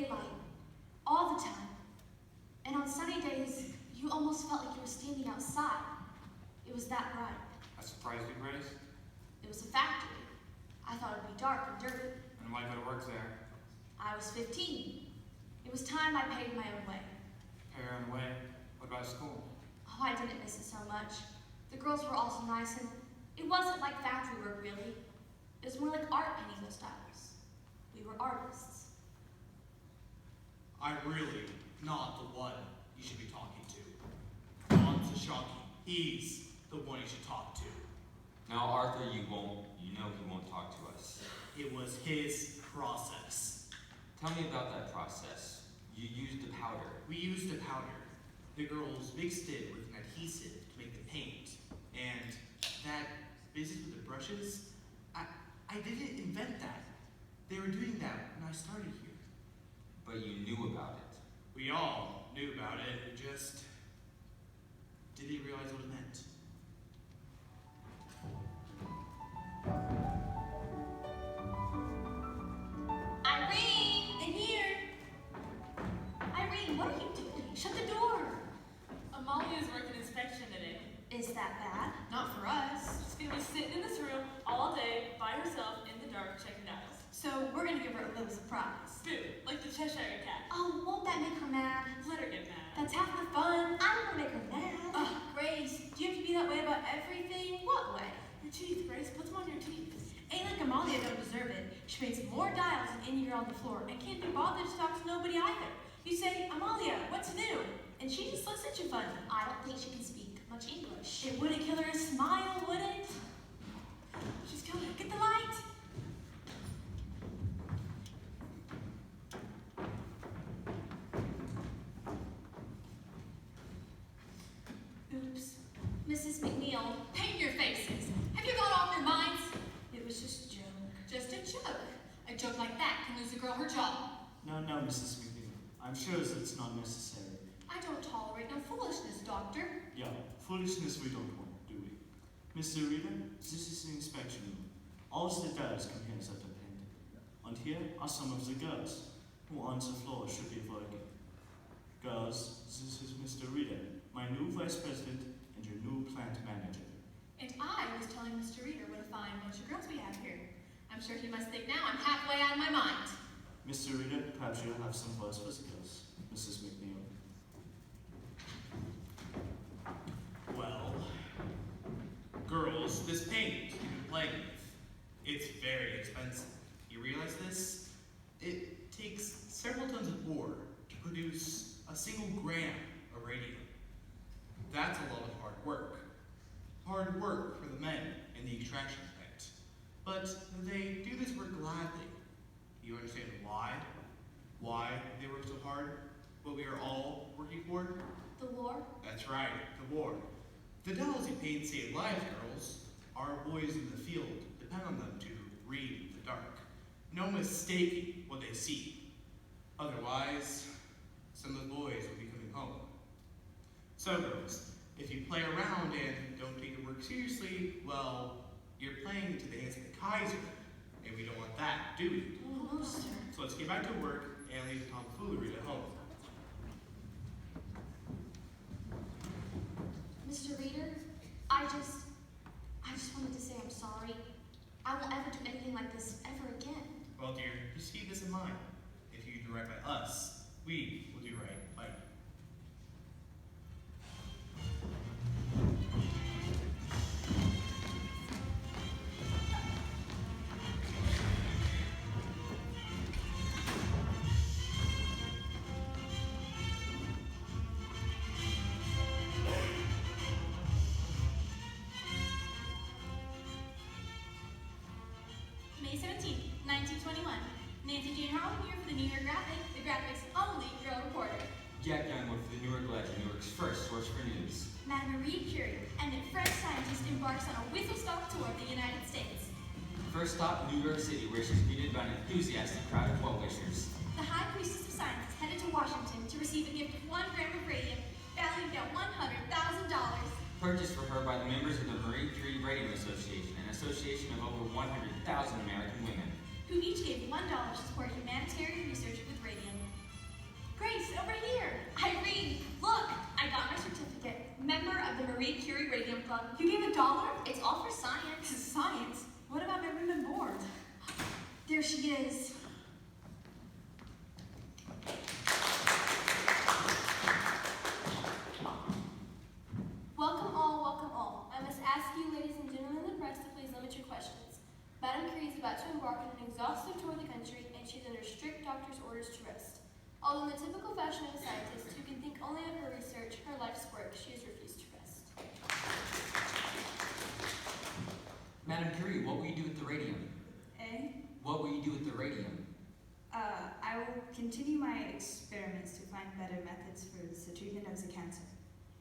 daylight, all the time. And on sunny days, you almost felt like you were standing outside. It was that bright. That surprised you, Grace? It was a factory. I thought it'd be dark and dirty. And why go to work there? I was 15. It was time I paid my own way. Pay your own way? What about school? Oh, I didn't miss it so much. The girls were all so nice, and it wasn't like factory work, really. It was more like art painting those styles. We were artists. I'm really not the one you should be talking to. On Sochocky, he's the one you should talk to. Now, Arthur, you know he won't talk to us. It was his process. Tell me about that process. You used the powder. We used the powder. The girls mixed it with an adhesive to make the paint. And that business with the brushes, I didn't invent that. They were doing that when I started here. But you knew about it. We all knew about it, we just didn't realize what it meant. Irene! In here! Irene, what are you doing? Shut the door! Amalia's working inspection today. Is that bad? Not for us. She's gonna be sitting in this room all day by herself in the dark checking dials. So we're gonna give her a little surprise. Boo, like the Cheshire Cat. Oh, won't that make her mad? Let her get mad. That's half the fun. I don't wanna make her mad. Ugh, Grace, do you have to be that way about everything? What way? Your teeth, Grace. Put them on your teeth. Ain't like Amalia don't deserve it. She makes more dials than any girl on the floor and can't be bothered to talk to nobody either. You say, Amalia, what's new? And she just looks at you funny. I don't think she can speak much English. It wouldn't kill her to smile, would it? She's coming. Get the light. Oops. Mrs. McNeil, Paint your faces. Have you gone off your minds? It was just a joke. Just a joke. A joke like that can lose a girl her job. No, Mrs. McNeil. I'm sure it's not necessary. I don't tolerate no foolishness, Doctor. Yeah, foolishness we don't want, do we? Mr. Reeder, this is the inspection room. All the dials come here as after painting. And here are some of the girls who on the floor should be working. Girls, this is Mr. Reeder, my new vice president and your new plant manager. And I was telling Mr. Reeder what a fine bunch of girls we have here. I'm sure he must think now I'm halfway out of my mind. Mr. Reeder, perhaps you'll have some words for the girls, Mrs. McNeil. Well, girls, this paint you've been playing with, it's very expensive. You realize this? It takes several tons of ore to produce a single gram of radium. That's a lot of hard work. Hard work for the men in the extraction plant. But they do this work gladly. You understand why? Why they work so hard? What we are all working for? the war? That's right, the war. The dolls you paint save lives, girls. Our boys in the field depend on them to read in the dark. No mistaking what they see. Otherwise, some of the boys will be coming home. So, girls, if you play around and don't take your work seriously, well, you're playing into the hands of the Kaiser, and we don't want that, do we? Oh, sir. So let's get back to work and leave tomfoolery at home. Mr. Reeder, I just wanted to say I'm sorry. I won't ever do anything like this ever again. Well, dear, just keep this in mind. If you do right by us, we will do right by you. May 17th, 1921. Nancy Jane Harlan here for the New York Graphic, the Graphic's only girl reporter. Jack Youngwood for the Newark Ledger, Newark's first source for news. Madame Marie Curie, and a French scientist embarks on a whistle-stop tour of the United States. First stop, New York City, where she's greeted by an enthusiastic crowd of well-wishers. The High Priestess of Science is headed to Washington to receive a gift of 1 gram of radium, valued at $100,000. Purchased for her by the members of the Marie Curie Radium Association, an association of over 100,000 American women. Who each gave $1 to support humanitarian research with radium. over here. Irene, look, I got my certificate. Member of the Marie Curie Radium Club. You gave $1? It's all for science. Science? What about my room and board? There she is. Welcome all, welcome all. I must ask you, ladies and gentlemen of the press, to please limit your questions. Madame Curie is about to embark on an exhaustive tour of the country, and she's under strict doctor's orders to rest. Although in the typical fashion of a scientist who can think only of her research, her life's work, she has refused to rest. Madame Curie, what will you do with the radium? Eh? What will you do with the radium? I will continue my experiments to find better methods for the treatment of the cancer.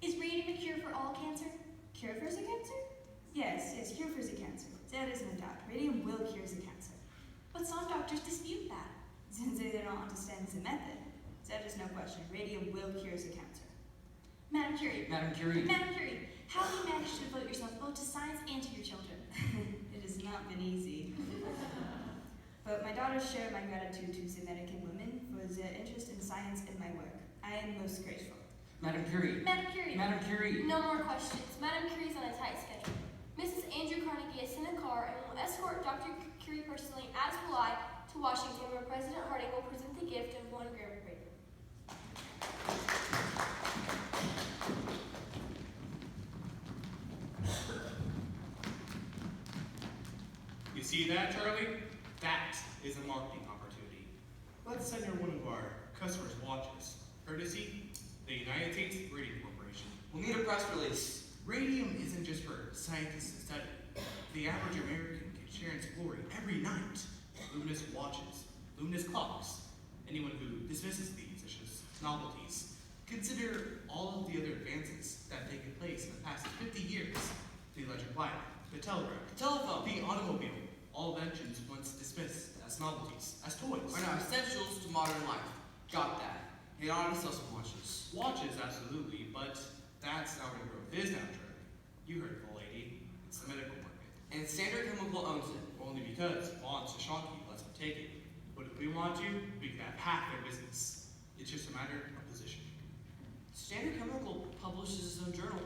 Is radium a cure for all cancer? Cure for the cancer? Yes, cure for the cancer. There is no doubt. Radium will cure the cancer. But some doctors dispute that. Since they don't understand the method, there is no question. Radium will cure the cancer. Madame Curie. Madame Curie. Madame Curie, how have you managed to devote yourself both to science and to your children? It has not been easy. But my daughters share my gratitude to the American women for their interest in science and my work. I am most grateful. Madame Curie. Madame Curie. Madame Curie. No more questions. Madame Curie's on a tight schedule. Mrs. Andrew Carnegie has sent a car and will escort Dr. Curie personally, as will I, to Washington, where President Harding will present the gift of 1 gram of radium. You see that, Charlie? That is a marketing opportunity. Let's send her one of our customers' watches. Courtesy, the United States Radium Corporation. We'll need a press release. Radium isn't just for scientists to study. The average American can share its glory every night. Luminous watches, luminous clocks. Anyone who dismisses these as just novelties, consider all of the other advances that have taken place in the past 50 years. The electric light, the telegraph, The telephone. the automobile, all inventions once dismissed as novelties, as toys. Are now essentials to modern life. Got that. And on to sell some watches. Watches, absolutely, but that's not where the growth is now, Charlie. You heard the lady. It's the medical market. And Standard Chemical owns it. Only because Sochocky lets them take it. But if we want to, we can have half their business. It's just a matter of position. Standard Chemical publishes its own journal.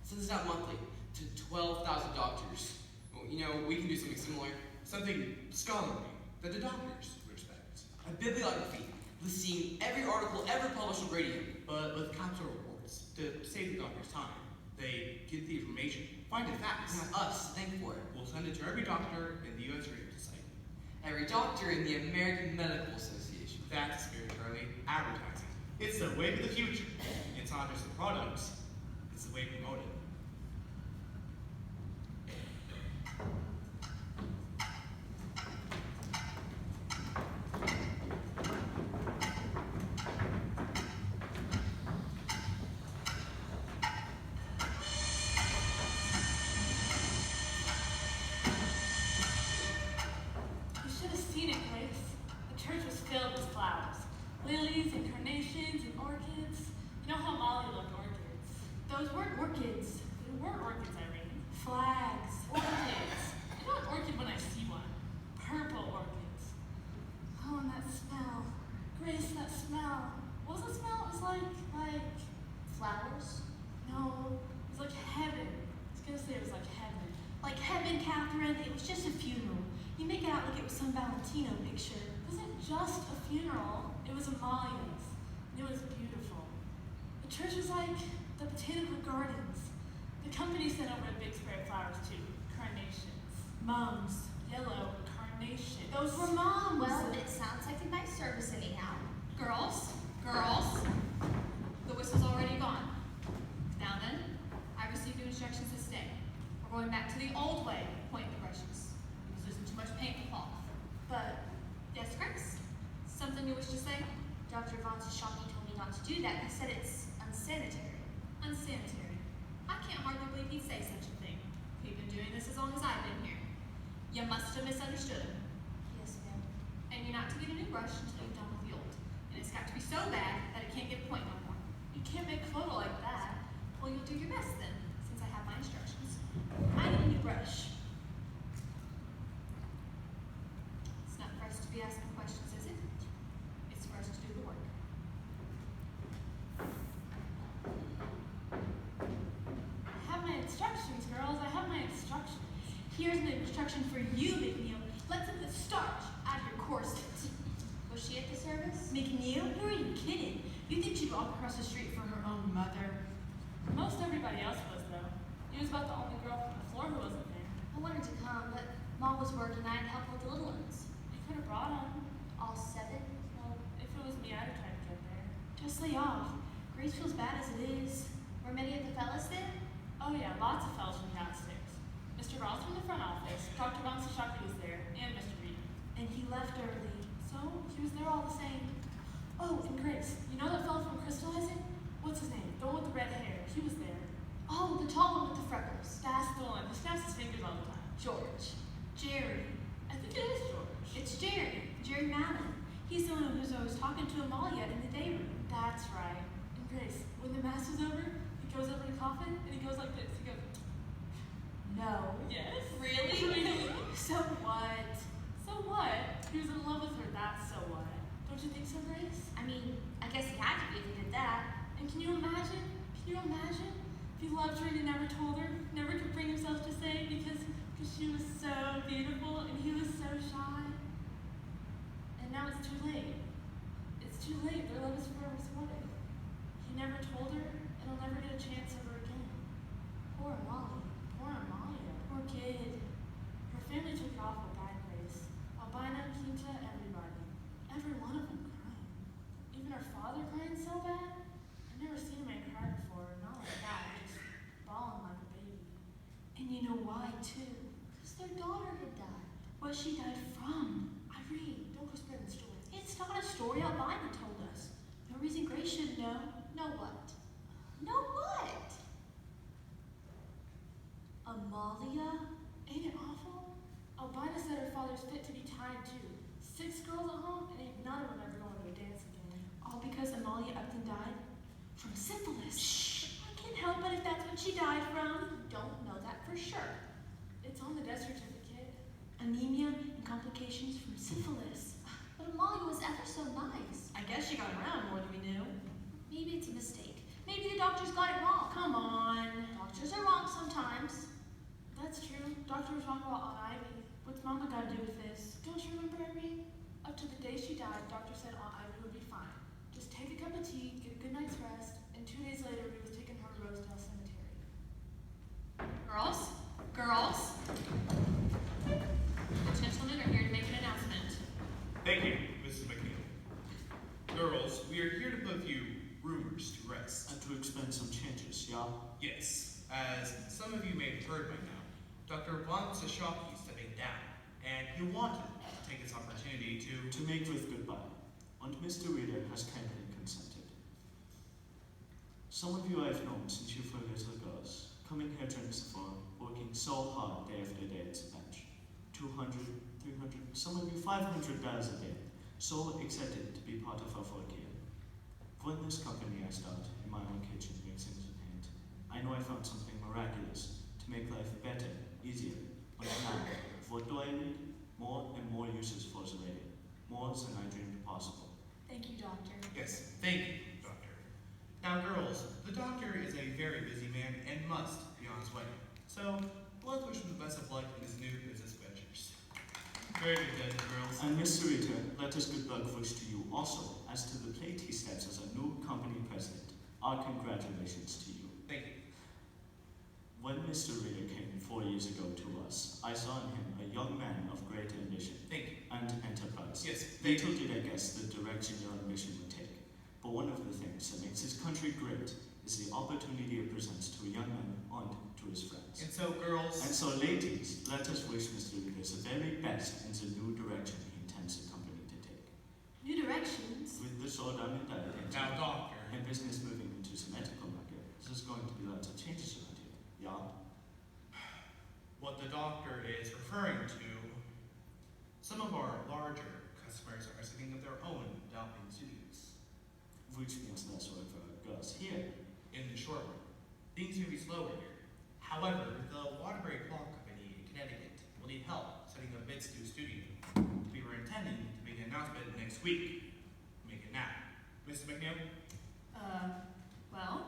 Sends it out monthly to 12,000 doctors. Well, you know, we can do something similar. Something scholarly that the doctors respect. A bibliography listing every article ever published on radium. But with capsule reports, to save the doctor's time, they get the information, find it fast. Not us to thank for it. We'll send it to every doctor in the U.S. Radium Society. Every doctor in the American Medical Association. That's the spirit, Charlie. Advertising. It's the way of the future. It's not just the product, it's the way we promote it. You should have seen it, Grace. The church was filled with flowers. Lilies and carnations and orchids. You know how Molly loved orchids. Those weren't orchids. They weren't orchids, Irene. Flags. Orchids. I know an orchid when I see one. Purple orchids. Oh, and that smell. Grace, that smell. What was the smell? It was like Flowers. no, it was like heaven. I was gonna say it was like heaven. Like heaven, Kathryn, it was just a funeral. You make it out like it was some Valentino picture. It wasn't just a funeral. It was Amalia's. It was beautiful. The church was like the botanical gardens. The company sent over a big spray of flowers too. Carnations. Mums. Yellow carnations. Those were moms. Well, it sounds like a nice service anyhow. Girls, girls, the whistle's already gone. Now then, I received new instructions to stay. We're going back to the old way of pointing the brushes. Because there's too much paint to cloth. But, yes, Grace? Something you wish to say? Dr. Von Sochocky told me not to do that. He said it's unsanitary. Unsanitary. I can't hardly believe he'd say such a thing. We've been doing this as long as I've been here. You must have misunderstood him. Yes, ma'am. And you're not to get a new brush until you're done with the old. And it's got to be so bad that it can't get point no more. You can't make a photo like that. Well, you'll do your best then, since I have my instructions. I need a new brush. It's not for us to be asking questions, is it? It's for us to do the work. McNeil? Who are you kidding? You think she'd walk across the street for her own mother? Most everybody else was, though. You was about the only girl from the floor who wasn't there. I wanted to come, but Mom was working. I had help with the little ones. You could have brought them. All 7. Well, if it was me, I'd have tried to get there. Just lay off. Grace feels bad as it is. Were many of the fellas there? Oh yeah, lots of fellas from downstairs. Mr. Ross from the front office, Dr. Von Sochocky was there, and Mr. Reeder. And he left early. So, he was there all the same. Oh, and Grace, you know that fellow from Crystallizing? What's his name? The one with the red hair. He was there. Oh, the tall one with the freckles. That's the one. He snaps his fingers all the time. George. Jerry. I think it is George. It's Jerry. Jerry Mallon. He's the one who's always talking to Amalia in the day room. That's right. And Grace, when the mass was over, he goes over to Coffin and he goes like this. He goes, No. yes. Really? Really? So what? So what? He was in love with her. That's so what? Don't you think so, Grace? I mean, I guess he had to be if he did that. And can you imagine? Can you imagine? If he loved her and he never told her, never could bring himself to say because she was so beautiful and he was so shy. And now it's too late. It's too late. Their love is forever sordid. He never told her and he'll never get a chance ever again. Poor Molly. Poor Amalia. Poor kid. Her family took her off with bad Grace. Albina, Quinta, everybody. Every one of them crying. Even her father crying so bad. I've never seen a man cry before, not like that, just bawling like a baby. And you know why, too. Because their daughter had died. What she died from. Irene, don't go spreading the story. It's not a story Albina told us. No reason Grace should know. Know what? Know what? Amalia? Ain't it awful? Albina said her father's fit to be tied too. 6 girls at home, and ain't none of them ever going to a dance again. All because Amalia Upton died from syphilis. Shh! I can't help it if that's what she died from. Don't know that for sure. It's on the death certificate. Anemia and complications from syphilis. But Amalia was ever so nice. I guess she got around more than we knew. Maybe it's a mistake. Maybe the doctors got it wrong. Come on. Doctors are wrong sometimes. That's true. Doctor was wrong about Aunt Ivy. What's Mama got to do with this? Don't you remember, Irene? Up to the day she died, doctor said Aunt Ivy would be fine. Just take a cup of tea, get a good night's rest, and 2 days later we was taking her to Rosedale Cemetery. Girls? Girls? The gentlemen are here to make an announcement. Thank you, Mrs. McNeil. Girls, we are here to put a few rumors to rest. And to explain some changes, yeah? Yes, as some of you may have heard by now, Dr. Von Sochocky is stepping down, and he wanted to take this opportunity to To make with goodbye. And Mr. Reeder has kindly consented. Some of you I've known since you were little girls, coming here during the fall, working so hard day after day at the bench. 200, 300, some of you 500 hours a day. So excited to be part of our work here. For in this company I start in my own kitchen mixing the paint. I know I found something miraculous to make life better, easier. But now, what do I need? More and more uses for the radio. More than I dreamed possible. Thank you, Doctor. Yes, thank you, Doctor. Now, girls, the Doctor is a very busy man and must be on his way. So, let's wish him the best of luck in his new business ventures. Very good, girls. And Mr. Reeder, let us good luck wish to you also, as to the plate he steps as our new company president. Our congratulations to you. Thank you. When Mr. Reeder came 4 years ago to us, I saw in him a young man of great ambition Thank you. and enterprise. Yes, thank Little you. did I guess the direction your ambition would take. But one of the things that makes his country great is the opportunity it presents to a young man and to his friends. And so, girls, And so, ladies, let us wish Mr. Reeder the very best in the new direction he intends the company to take. New directions. With the sword arm and diet now, Doctor. and business moving into the medical market, there's going to be lots of changes around here. Yeah? What the Doctor is referring to, some of our larger customers are setting up their own developing studios. Which means less work for girls here. In the short run, things may be slower here. However, the Waterbury Clock Company in Connecticut will need help setting up its new studio. We were intending to make an announcement next week. Make it now. Mrs. McNeil? Well,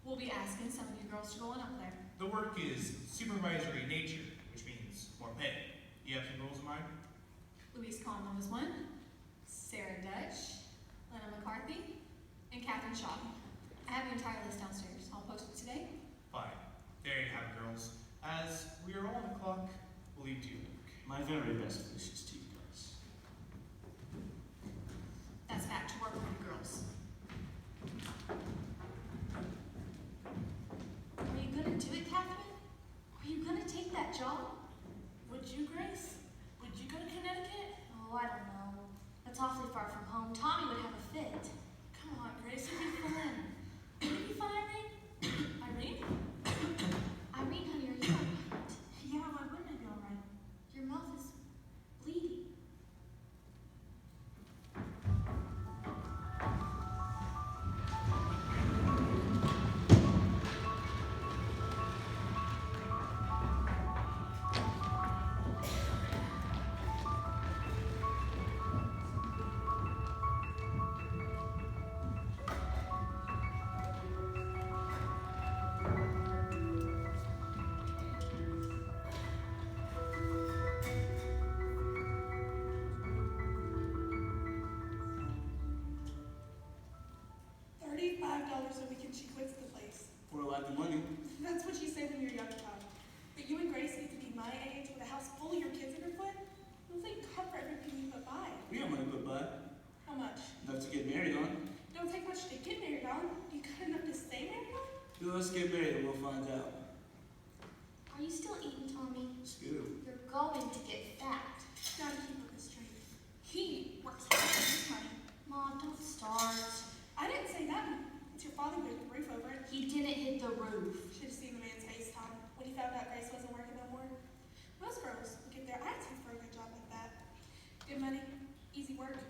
we'll be asking some of you girls to go on up there. The work is supervisory nature, which means more pay. You have some rules in mind? Louise Conlon was one. Sarah Dutch. and Schaub. I have the entire list downstairs. I'll post it today. Fine. There you have it, girls. As we are all on the clock, we'll leave to you. My very best wishes to you guys. That's back to work with you girls. Are you gonna do it, Kathryn? Are you gonna take that job? Would you, Grace? Would you go to Connecticut? Oh, I don't know. That's awfully far from home. Tommy would have a fit. Come on, Grace, it'd be fun. Would it be fun, Irene? Irene? Irene, honey, are you alright? Yeah, why wouldn't I be alright? Your mouth is bleeding. $35 a week and she quits the place. For a lot of money. That's what you say when you're young, Tom. But you and Grace need to be my age with a house full of your kids underfoot. You'll thank God for everything you put by. We got money put by. How much? Enough to get married on. Don't take much to get married on. You got enough to stay married on? Let's get married and we'll find out. Are you still eating, Tommy? Scoop. You're going to get fat. Gotta keep up the straight. He works hard for his money. Mom, don't start. I didn't say that. It's your father with the roof over it. He didn't hit the roof. Should have seen the man's face, Tom, when he found out Grace wasn't working no more. Most girls would give their attitude for a good job like that. Good money, easy work.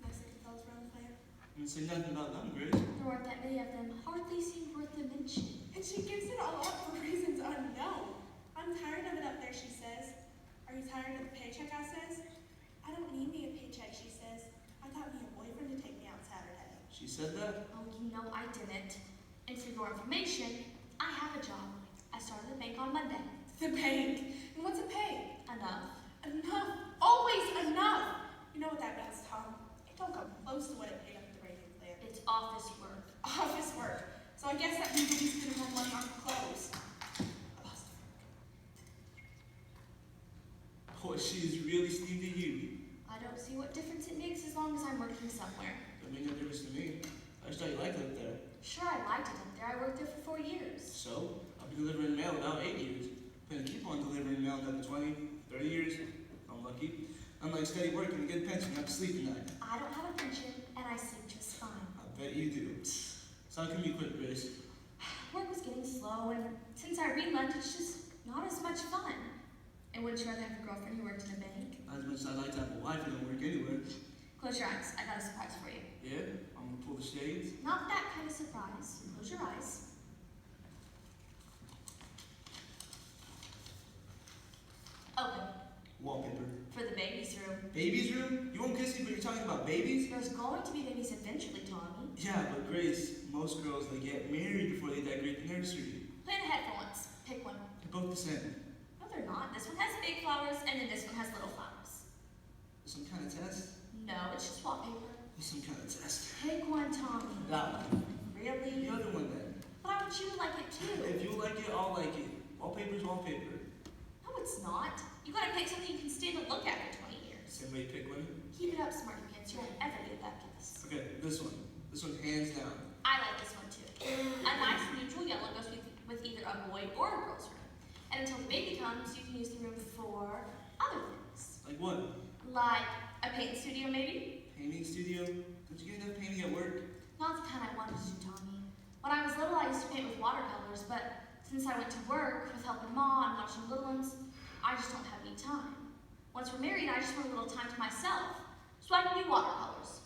Nice looking fellas run the plan. You didn't say nothing about them, Grace. There weren't that many of them. Hardly seemed worth the mention. And she gives it all up for reasons unknown. I'm tired of it up there, she says. Are you tired of the paycheck, I says? I don't need me a paycheck, she says. I got me a boyfriend to take me out Saturday. She said that? Oh, you know I didn't. And for your information, I have a job. I started the bank on Monday. The bank? And what's it pay? Enough. Enough. Always enough. You know what that means, Tom. It don't come close to what it paid up at the Radium plant. It's office work. Office work. So I guess that means we spend more money on clothes. I lost it. Boy, she is really steamed to you. I don't see what difference it makes as long as I'm working somewhere. That made no difference to me. I just thought you liked it up there. Sure, I liked it up there. I worked there for 4 years. So, I'll be delivering mail about 8 years. Plan to keep on delivering mail another 20, 30 years. If I'm lucky. I'm like steady work and a good pension, not to sleep at night. I don't have a pension, and I sleep just fine. I bet you do. So how come you quit, Grace? Work was getting slow, and since Irene left, it's just not as much fun. And wouldn't you rather have a girlfriend who worked in a bank? Not as much as I'd like to have a wife who don't work anywhere. Close your eyes. I got a surprise for you. Yeah? I'm gonna pull the shades. Not that kind of surprise. Close your eyes. Open. Wallpaper. For the baby's room. Baby's room? You won't kiss me, but you're talking about babies? There's going to be babies eventually, Tommy. Yeah, but Grace, most girls, they get married before they decorate the nursery. Plan ahead for once. Pick one. They're both the same. No, they're not. This one has big flowers, and then this one has little flowers. Some kind of test? No, it's just wallpaper. Some kind of test. Pick one, Tommy. That one. Really? The other one then. But I want you to like it too. If you like it, I'll like it. Wallpaper's wallpaper. No, it's not. You gotta pick something you can stand to look at for 20 years. Same way, pick one. Keep it up, smarty pants. You won't ever get that kiss. Okay, this one. This one hands down. I like this one too. A nice neutral yellow goes with either a boy or a girl's room. And until the baby comes, you can use the room for other things. Like what? Like a paint studio, maybe? Painting studio? Don't you get enough painting at work? Not the kind I wanted to do, Tommy. When I was little, I used to paint with watercolors, but since I went to work with helping Ma and watching little ones, I just don't have any time. Once we're married, I just want a little time to myself, so I can do watercolors.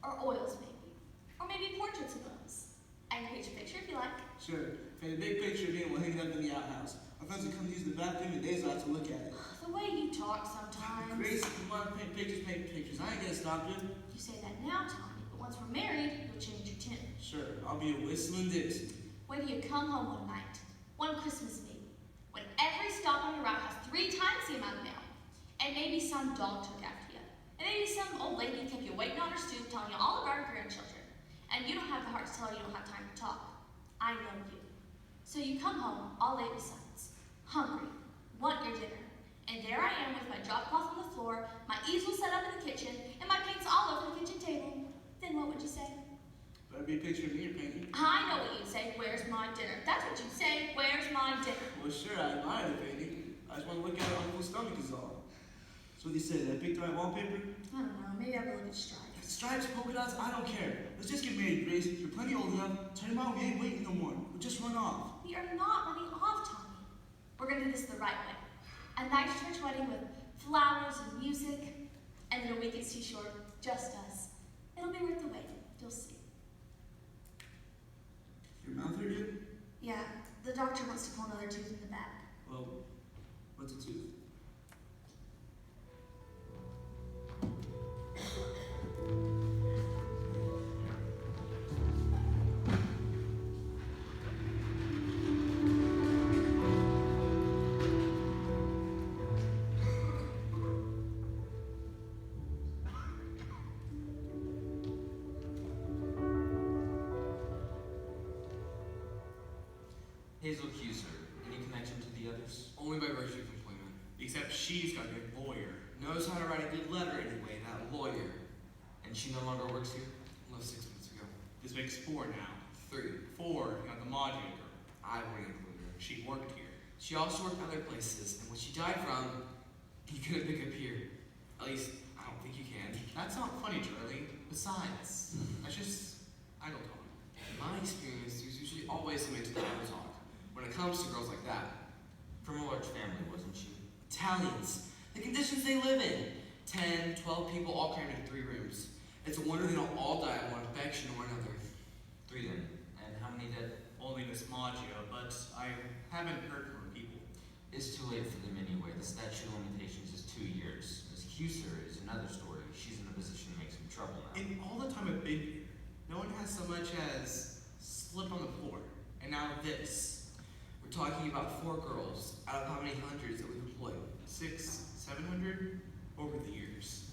Or oils, maybe. Or maybe portraits of those. I can paint your picture if you like. Sure. Paint a big picture of me and we'll hang it up in the outhouse. My friends will come use the bathroom and days off to look at it. The way you talk sometimes. Grace, if you want to paint pictures, paint pictures. I ain't gonna stop you. You say that now, Tommy, but once we're married, you'll change your tune. Sure, I'll be a whistling Dixie. Wait till you come home one night, one Christmas maybe, when every stop on your route has 3 times the amount of mail, and maybe some dog took after you, and maybe some old lady kept you waiting on her stoop telling you all about her grandchildren, And you don't have the heart to tell her you don't have time to talk. I know you. So you come home, all late besides, hungry, want your dinner. And there I am with my drop cloth on the floor, my easel set up in the kitchen, and my paints all over the kitchen table. Then what would you say? Better be a picture of me or painting. I know what you'd say. Where's my dinner? That's what you'd say. Where's my dinner? Well, sure, I admire the painting. I just want to look at it on full stomach is all. So what do you say? Did I pick the right wallpaper? I don't know. Maybe I'll go look at stripes. Stripes, polka dots, I don't care. Let's just get married, Grace. You're plenty old enough. Tell your mom we ain't waiting no more. We'll just run off. We are not running off, Tommy. We're gonna do this the right way. A nice church wedding with flowers and music, and then a week at seashore, just us. It'll be worth the wait. You'll see. Your mouth hurt you? Yeah, the doctor wants to pull another tooth in the back. Well, what's a tooth? Hazel Cuser, any connection to the others? Only by virtue of employment. Except she's got a good lawyer. Knows how to write a good letter anyway, that lawyer. And she no longer works here? Left 6 months ago. This makes 4 now. 3. 4, you got the modular girl. I wouldn't include her. She worked here. She also worked other places, and what she died from, you couldn't pick up here. At least, I don't think you can. That's not funny, Charlie. Besides, that's just idle talk. In my experience, there's usually always something to the idle talk when it comes to girls like that. From a large family, wasn't she? Italians. The conditions they live in. 10, 12 people all crammed into 3 rooms. It's a wonder they don't all die of one infection or another. 3 then. And how many dead? Only Miss Maggio, but I haven't heard from her people. It's too late for them anyway. The statute of limitations is 2 years. Miss Cuser is another story. She's in a position to make some trouble now. In all the time I've been here, no one has so much as slipped on the floor. And now this. We're talking about 4 girls out of how many hundreds that we've employed? 600, 700 over the years.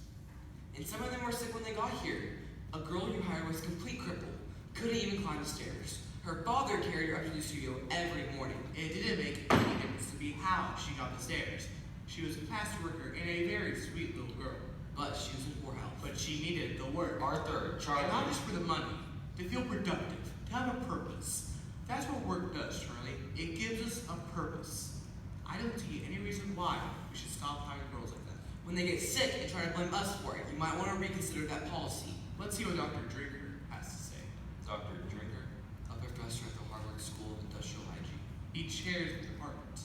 And some of them were sick when they got here. A girl you hired was a complete cripple. Couldn't even climb the stairs. Her father carried her up to the studio every morning. It didn't make any difference to me how she got the stairs. She was a fast worker and a very sweet little girl. But she was in poor health. But she needed the work. Arthur, Charlie. And not just for the money. To feel productive. To have a purpose. That's what work does, Charlie. It gives us a purpose. I don't see any reason why we should stop hiring girls like that. When they get sick and try to blame us for it, you might want to reconsider that policy. Let's see what Dr. Drinker has to say. Dr. Drinker. A professor at the Harvard School of Industrial Hygiene. He chairs the department,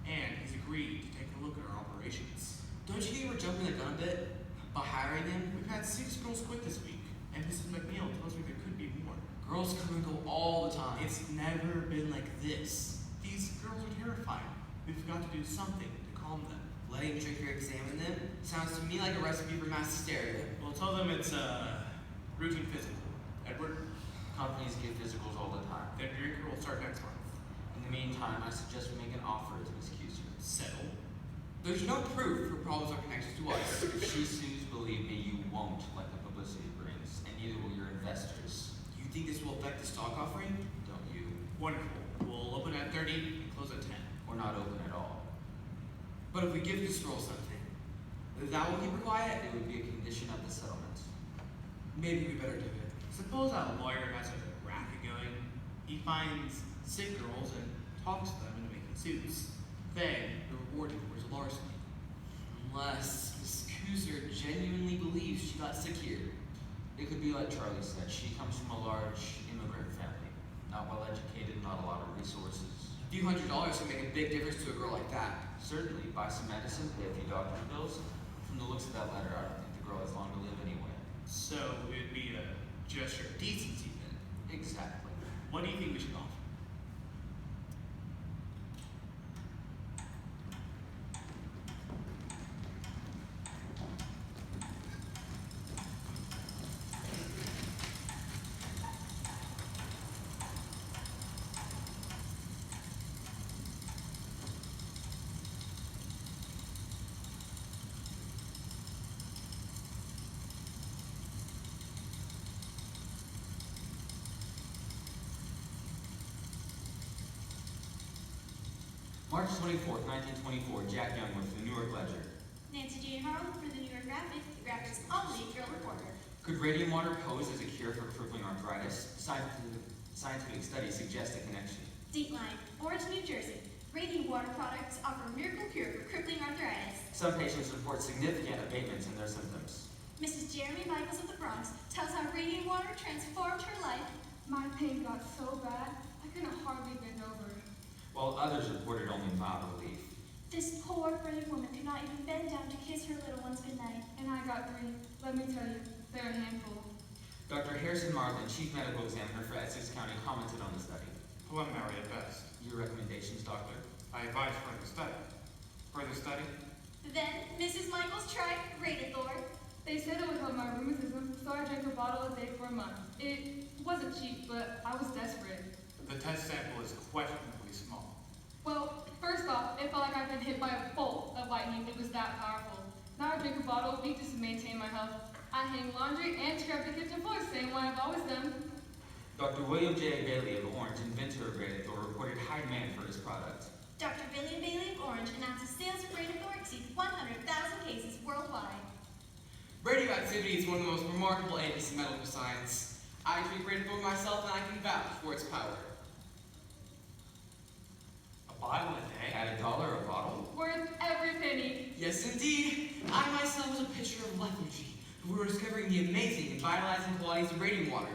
and he's agreed to take a look at our operations. Don't you think we're jumping the gun a bit by hiring him? We've had 6 girls quit this week, and Mrs. McNeil tells me there could be more. Girls come and go all the time. It's never been like this. These girls are terrified. We've got to do something to calm them. Letting Drinker examine them sounds to me like a recipe for mass hysteria. We'll tell them it's a routine physical. Edward, Companies give physicals all the time. then Drinker will start next month. In the meantime, I suggest we make an offer to Miss Cuser. Settle. There's no proof her problems are connected to us. If she sues, believe me, you won't like the publicity it brings, and neither will your investors. Do you think this will affect the stock offering? Don't you? Wonderful. We'll open at 30 and close at 10. We're not open at all. But if we give this girl something, that will keep her quiet? It would be a condition of the settlement. Maybe we better do it. Suppose that lawyer has a racket going. He finds sick girls and talks them into making suits. Then the reward is larceny. Unless Miss Cuser genuinely believes she got sick here. It could be like Charlie said. She comes from a large immigrant family. Not well educated, not a lot of resources. A few $100s can make a big difference to a girl like that. Certainly, buy some medicine, pay a few doctor's bills. From the looks of that letter, I don't think the girl has long to live anyway. So it'd be a gesture of decency then. Exactly. What do you think we should offer? March 24th, 1924, Jack Young with the New York Ledger. Nancy J. Harlan for the New York Graphic, the Graphic's only girl reporter. Could radium water pose as a cure for crippling arthritis? Scientific studies suggest a connection. Dateline, Orange, New Jersey. Radium water products offer a miracle cure for crippling arthritis. Some patients report significant abatements in their symptoms. Mrs. Jeremy Michaels of the Bronx tells how radium water transformed her life. My pain got so bad, I couldn't hardly bend over. While others reported only mild relief. This poor, brave woman could not even bend down to kiss her little ones goodnight. And I got 3. Let me tell you, they're a handful. Dr. Harrison Martland, Chief Medical Examiner for Essex County, commented on the study. Preliminary at best. Your recommendations, Doctor? I advise further study. Further study? Then Mrs. Michaels tried Radithor. They said it would help my rheumatism, so I drank a bottle a day for a month. It wasn't cheap, but I was desperate. The test sample is questionably small. Well, first off, it felt like I'd been hit by a bolt of lightning. It was that powerful. Now I drink a bottle a week just to maintain my health. I hang laundry and scrub the kitchen floor, same way I've always done. Dr. William J. Bailey of Orange, inventor of Radithor, reported high demand for his product. Dr. William Bailey of Orange announces sales of Radithor exceed 100,000 cases worldwide. Radioactivity is one of the most remarkable areas of medical science. I drink Radithor myself and I can vouch for its power. A bottle a day? At $1 a bottle? Worth every penny. Yes, indeed. I myself was a picture of lethargy, but we were discovering the amazing and vitalizing qualities of radium water.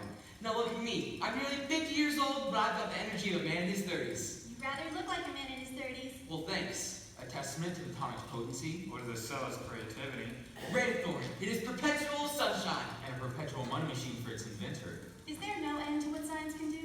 Now look at me. I'm nearly 50 years old, but I've got the energy of a man in his 30s. You rather look like a man in his 30s. Well, thanks. A testament to the tonic's potency. What does it sell as creativity? Radithor. It is perpetual sunshine. And a perpetual money machine for its inventor. Is there no end to what science can do?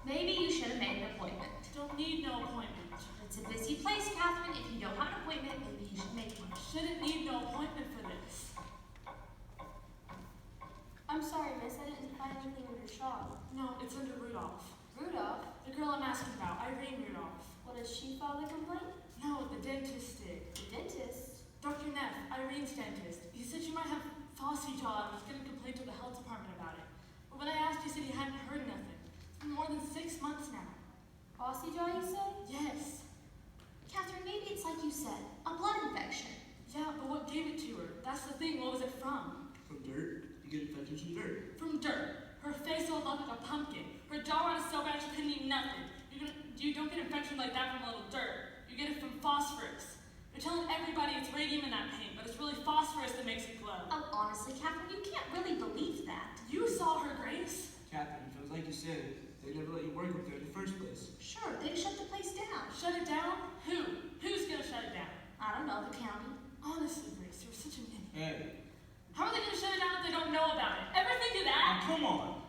Maybe you should have made an appointment. Don't need no appointment. It's a busy place, Kathryn. If you don't have an appointment, maybe you should make one. Shouldn't need no appointment for this. I'm sorry, miss. I didn't find anything under Schaub. No, it's under Rudolph. Rudolph? The girl I'm asking about, Irene Rudolph. What, does she file the complaint? No, the dentist did. The dentist? Dr. Neff, Irene's dentist. He said she might have Fossey jaw and was going to complain to the health department about it. But when I asked, he said he hadn't heard nothing. It's been more than 6 months now. Fossey jaw, you say? Yes. Kathryn, maybe it's like you said, a blood infection. Yeah, but what gave it to her? That's the thing. What was it from? From dirt? You get infected from dirt. From dirt. Her face all looked like a pumpkin. Her jaw was so bad she couldn't eat nothing. You don't get infection like that from a little dirt. You get it from phosphorus. You're telling everybody it's radium in that paint, but it's really phosphorus that makes it glow. Oh, honestly, Kathryn, you can't really believe that. You saw her, Grace. Kathryn, if it was like you said, they never let you work up there in the first place. Sure, they shut the place down. Shut it down? Who? Who's gonna shut it down? I don't know, the county. Honestly, Grace, you're such a ninny. Hey. How are they gonna shut it down if they don't know about it? Ever think of that? Come on.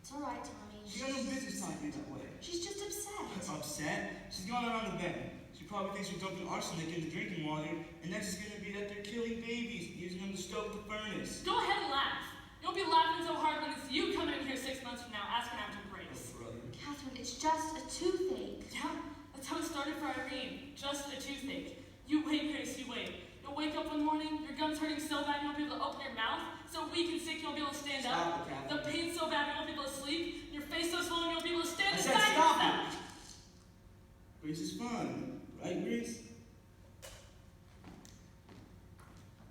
It's all right, Tommy. She got no business talking that way. She's just upset. Upset? She's going around the bend. She probably thinks we're dumping arsenic in the drinking water, and next is gonna be that they're killing babies, using them to stoke the furnace. Go ahead and laugh. You'll be laughing so hard when it's you coming in here 6 months from now asking after Grace. Oh, brother. Kathryn, it's just a toothache. Yeah, that's how it started for Irene. Just a toothache. You wait, Grace, you wait. You'll wake up one morning, your gum's hurting so bad you won't be able to open your mouth, so weak and sick you won't be able to stand Stop up. it, Kathryn. The pain's so bad you won't be able to sleep, and your face so swollen you won't be able to stand I beside said stop yourself. it! Grace is fun, right, Grace?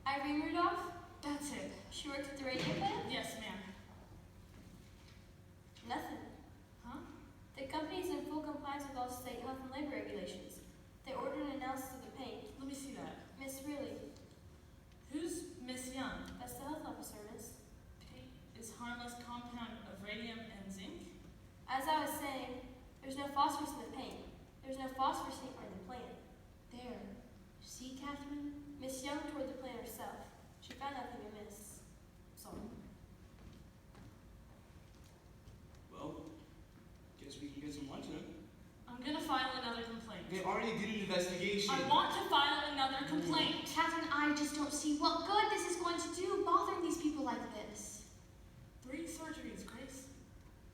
Irene Rudolph? That's it. She worked at the radio plant? Yes, ma'am. Nothing. Huh? The company is in full compliance with all state health and labor regulations. They ordered an analysis of the paint. Let me see that. Miss Riley, Who's Miss Young? that's the health officer, miss. Paint is harmless compound of radium and zinc? As I was saying, there's no phosphorus in the paint. There's no phosphorus anywhere in the plant. There. See, Kathryn? Miss Young toured the plant herself. She found nothing amiss. Sorry. Well, guess we can get some lunch then. I'm gonna file another complaint. They already did an investigation. I want to file another complaint. Kathryn, see what good this is going to do bothering these people like this. 3 surgeries, Grace.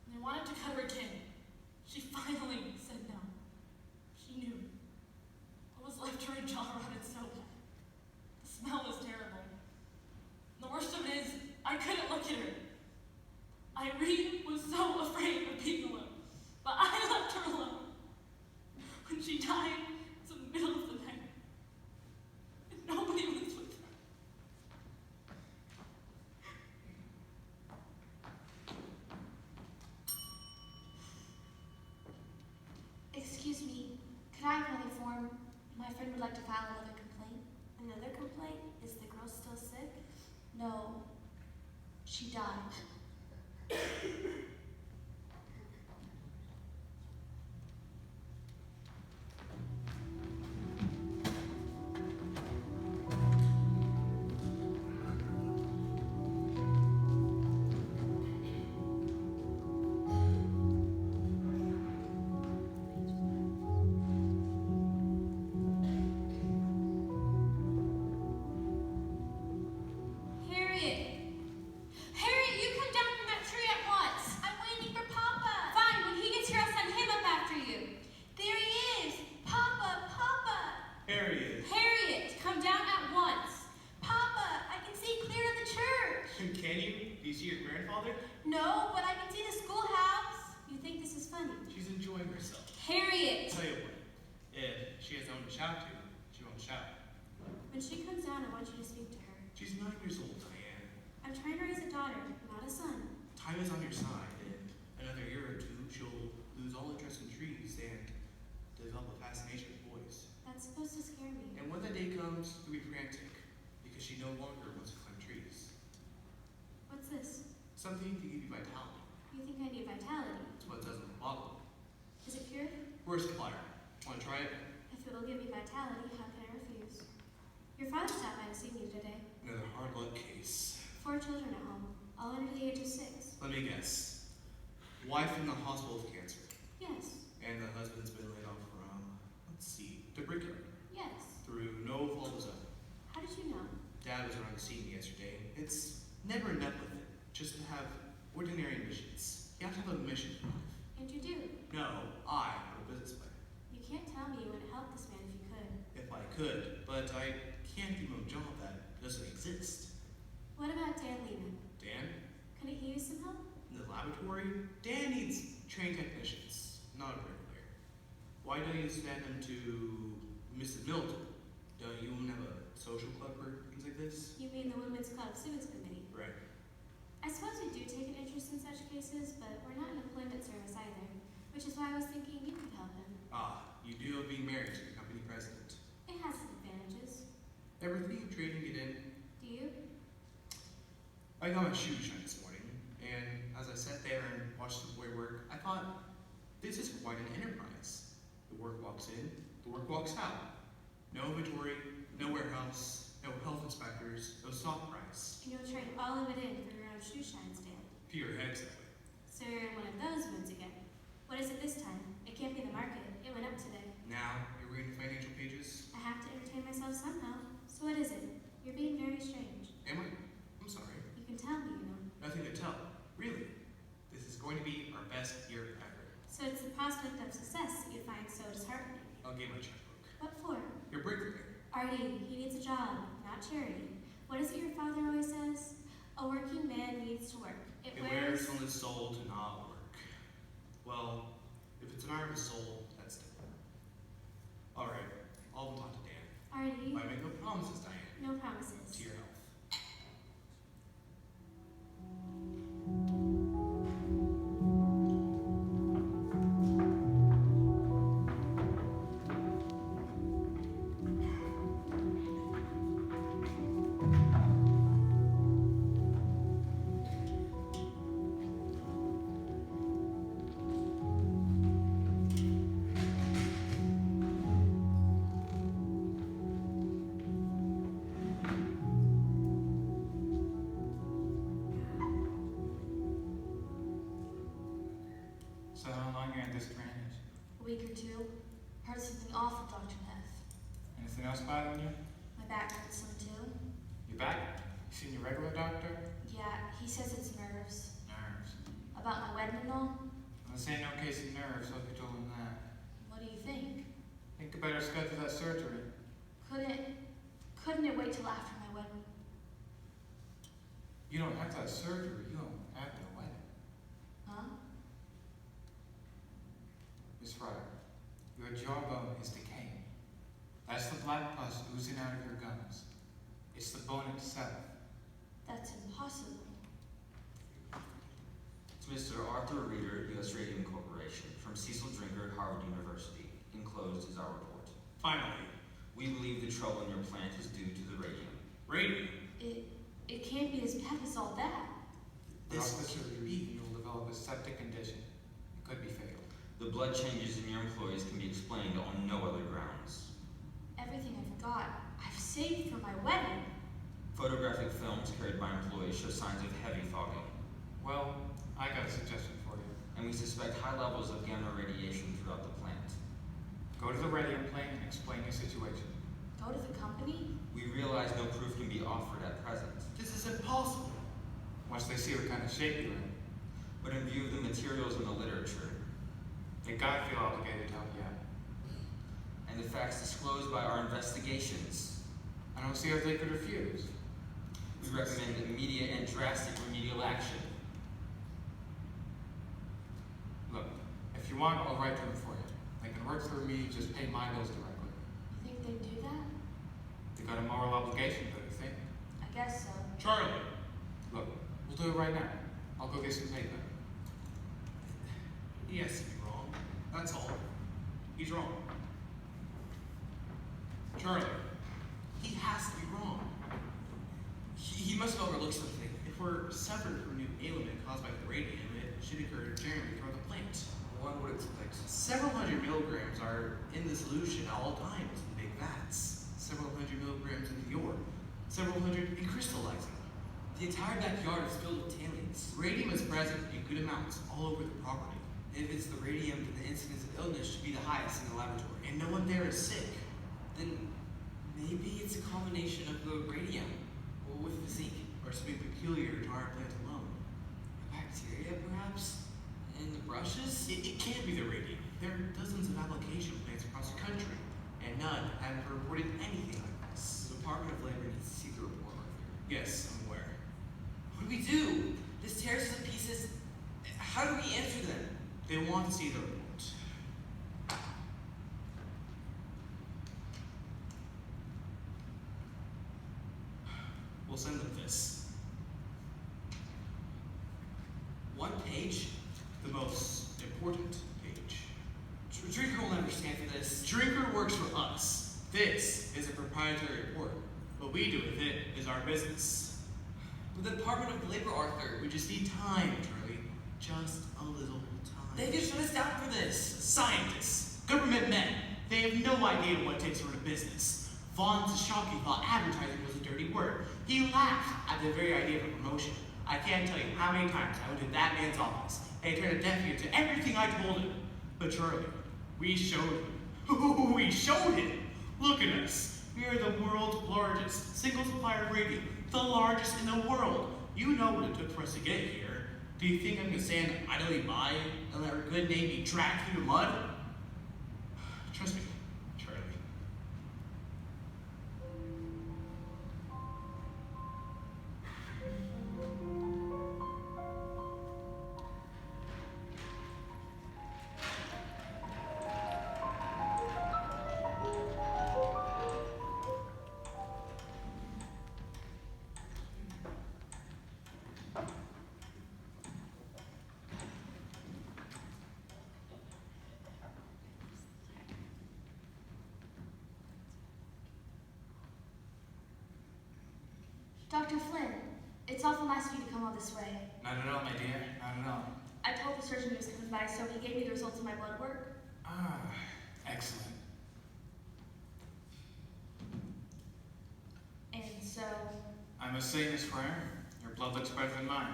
And they wanted to cut her again. She finally said no. She knew. What was left to her jaw rotted so bad. The smell was terrible. And the worst of it is, I couldn't look at her. Irene was so afraid of being alone. But I left her alone. When she died, it was in the middle of the night. And nobody was with her. Excuse me, could I have another form? My friend would like to file another complaint. Another complaint? Is the girl still sick? No, she died. No, but I can see the schoolhouse. You think this is funny? She's enjoying herself. Harriet! Tell you what, if she has no one to shout to, she won't shout. When she comes down, I want you to speak to her. She's 9 years old, Diane. I'm trying to raise a daughter, not a son. Time is on your side. In another year or 2, she'll lose all interest in trees and develop a fascination with boys. That's supposed to scare me. And when that day comes, you'll be frantic because she no longer wants to climb trees. What's this? Something to give you vitality. You think I need vitality? It's what it does in the bottle. Is it pure? We're a supplier. Want to try it? If it'll give me vitality, how can I refuse? Your father stopped by to see me today. Another hard luck case. 4 children at home, all under the age of 6. Let me guess. Wife in the hospital with cancer. Yes. And the husband's been laid off from, let's see, tuberculosis. Yes. Through no fault of his own. How did you know? Dad was around to see me yesterday. It's never enough with it. Just to have ordinary missions. You have to have a mission in life. And you do. No, I have a business plan. You can't tell me you wouldn't help this man if you could. If I could, but I can't give him a job that doesn't exist. What about Dan Lehman? Dan? Couldn't he use some help? In the laboratory? Dan needs trained technicians, not a bricklayer. Why don't you send him to Mrs. Milton? Don't you have a social club for things like this? You mean the Women's Club Civics Committee? Right. I suppose we do take an interest in such cases, but we're not in employment service either, which is why I was thinking you could help him. Ah, you do have being married to your company president. It has its advantages. Ever think of trading it in? Do you? I got my shoe shine this morning, and as I sat there and watched the boy work, I thought, this is quite an enterprise. The work walks in, the work walks out. No inventory, no warehouse, no health inspectors, no stock price. And you'll trade all of it in for your own shoe shine stand. Fear heads that way. So you're in one of those moods again. What is it this time? It can't be the market. It went up today. Now, you're reading the financial pages? I have to entertain myself somehow. So what is it? You're being very strange. Am I? I'm sorry. You can tell me, you know. Nothing to tell. Really. This is going to be our best year ever. So it's the prospect of success that you find so disheartening. I'll give my checkbook. What for? Your bricklayer. Artie, he needs a job, not charity. What is it your father always says? A working man needs to work. It wears on his soul to not work. Well, if it's an iron soul, that's different. Alright, I'll talk to Dan. Artie. I make no promises, Diane. No promises. To your health. So how long you're at this drainage? A week or 2. Heard something awful, Dr. Neff. Anything else bothering you? My back hurts some too. You You back? You seen your regular doctor? Yeah, he says it's nerves. Nerves. About my wedding and all? Well, this ain't no case of nerves, hope you told him that. What do you think? Think I better schedule that surgery. Couldn't it wait till after my wedding? You don't have that surgery, you don't have no wedding. Huh? Miss Ryder, your jawbone is decaying. That's the black pus oozing out of your gums. It's the bone itself. That's impossible. To Mr. Arthur Roeder, U.S. Radium Corporation, from Cecil Drinker, Harvard University. Enclosed is our report. Finally. We believe the trouble in your plant is due to the radium. Radium? It can't be as bad as all that. Without the surgery, you'll develop a septic condition. It could be fatal. The blood changes in your employees can be explained on no other grounds. Everything I forgot, I've saved for my wedding. Photographic films carried by employees show signs of heavy fogging. Well, I got a suggestion for you. And we suspect high levels of gamma radiation throughout the plant. Go to the radium plant and explain your situation. Go to the company? We realize no proof can be offered at present. This is impossible. Once they see what kind of shape you're in. But in view of the materials in the literature, they gotta feel obligated to help you out. And the facts disclosed by our investigations, I don't see how they could refuse. we recommend immediate and drastic remedial action. Look, if you want, I'll write to them for you. They can work through me, just pay my bills directly. You think they'd do that? They got a moral obligation, don't you think? I guess so. Charlie. Look, we'll do it right now. I'll go get some paper. He has to be wrong. That's all. He's wrong. Charlie. He has to be wrong. He must have overlooked something. If we're suffering from a new ailment caused by the radium, it should occur generally throughout the plant. One would expect. Several hundred milligrams are in the solution at all times in big vats. Several hundred milligrams in the ore. Several hundred in crystallizing. The entire backyard is filled with tailings. Radium is present in good amounts all over the property. If it's the radium, then the incidence of illness should be the highest in the laboratory. And no one there is sick. Then maybe it's a combination of the radium with the zinc. Or something peculiar to our plant alone. Bacteria, perhaps? In the brushes? It can't be the radium. There are dozens of application plants across the country, and none have reported anything like this. The Department of Labor needs to see the report, Arthur. Yes, I'm aware. What do we do? This tears us to pieces. How do we answer them? They want to see the report. We'll send them this. One page? The most important page. Drinker will never stand for this. Drinker works for us. This is a proprietary report. What we do with it is our business. With the Department of Labor, Arthur. We just need time, Charlie. Just a little time. They could shut us down for this. Scientists, government men, they have no idea what it takes to run a business. Von Sochocky thought advertising was a dirty word. He laughed at the very idea of a promotion. I can't tell you how many times I went to that man's office and he turned a deaf ear to everything I told him. But Charlie, we showed him. We showed him. Look at us. We are the world's largest single supplier of radium, the largest in the world. You know what it took for us to get here. Do you think I'm gonna stand idly by and let our good name be dragged through the mud? Trust me, Charlie. Dr. Flynn, it's awful nice of you to come all this way. Not at all, my dear. Not at all. I told the surgeon he was coming by, so he gave me the results of my blood work. Ah, excellent. And so, I must say, Miss Frere, your blood looks better than mine.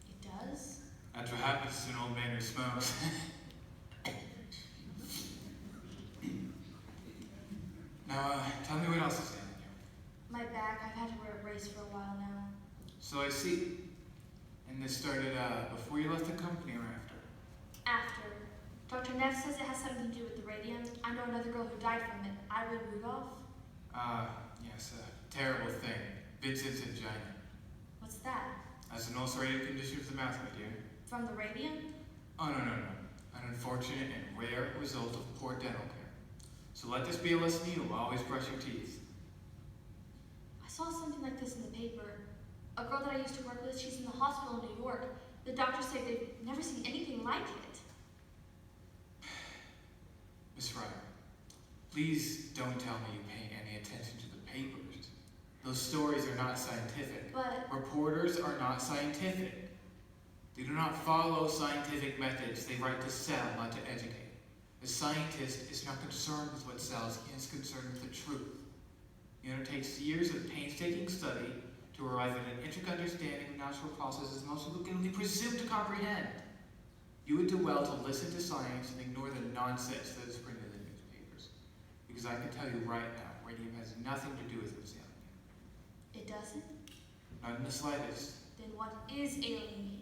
it does? That's what happens to an old man who smokes. Now, tell me what else is ailing you. My back, I've had to wear a brace for So I see. And this started before you left the company or after? After. Dr. Neff says it has something to do with the radium. I know another girl who died from it, Irene Rudolph. Yes, a terrible thing. Vincent's angina. What's that? That's an ulcerative condition of the mouth, my dear. From the radium? Oh, no. An unfortunate and rare result of poor dental care. So let this be a lesson you will always brush your teeth. I saw something like this in the paper. A girl that I used to work with, she's in the hospital in New York. The doctors say they've never seen anything like it. Miss Ryder, please don't tell me you pay any attention to the papers. Those stories are not scientific. But reporters are not scientific. They do not follow scientific methods. They write to sell, not to educate. A scientist is not concerned with what sells. He is concerned with the truth. He undertakes years of painstaking study to arrive at an intricate understanding of natural processes most people can only presume to comprehend. You would do well to listen to science and ignore the nonsense that is printed in the newspapers. Because I can tell you right now, radium has nothing to do with what's ailing you. it doesn't? Not in the slightest. Then what is ailing me?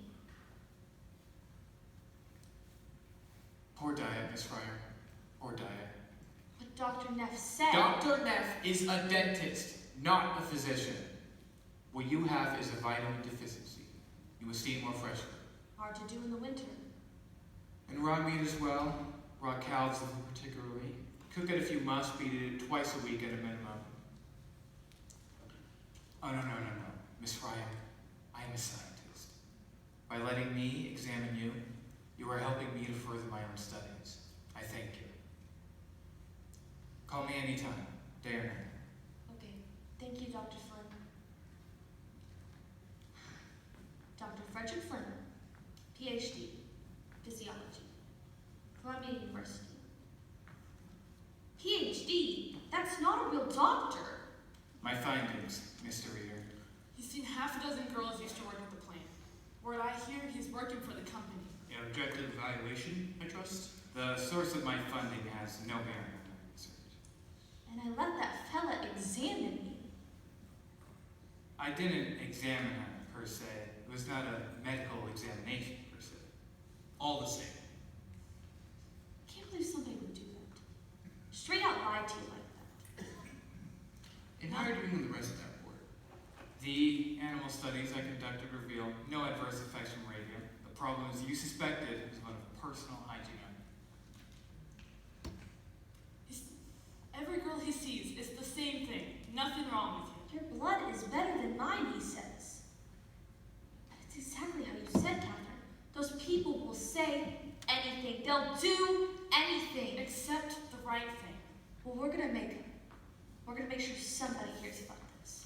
Poor diet, Miss Fryer. Poor diet. What Dr. Neff said. Dr. Neff is a dentist, not a physician. What you have is a vitamin deficiency. You must eat more fresh food. Hard to do in the winter. And raw meat as well. Raw calves particularly. Cook it if you must, but eat it twice a week at a minimum. Oh, no. Miss Fryer, I am a scientist. By letting me examine you, you are helping me to further my own studies. I thank you. Call me anytime, day or night. Okay. Thank you, Dr. Flynn. Dr. Frederick Flynn, PhD, Physiology, Columbia University. PhD? That's not a real doctor. My findings, Mr. Reeder. He's seen half a dozen girls used to work at the plant. Word I hear, he's working for the company. Yeah, objective evaluation, I trust. The source of my funding has no bearing on my research. And I let that fella examine me. I didn't examine her, per se. It was not a medical examination, per se. All the same. I can't believe somebody would do that. Straight out lie to you like that. And how are you doing with the rest of that report? The animal studies I conducted reveal no adverse effects from radium. The problem, as you suspected, is one of personal hygiene. Every girl he sees, it's the same thing. Nothing wrong with you. Your blood is better than mine, he says. That's exactly how you said, Kathryn. Those people will say anything. They'll do anything. Except the right thing. Well, we're gonna make sure somebody hears about this.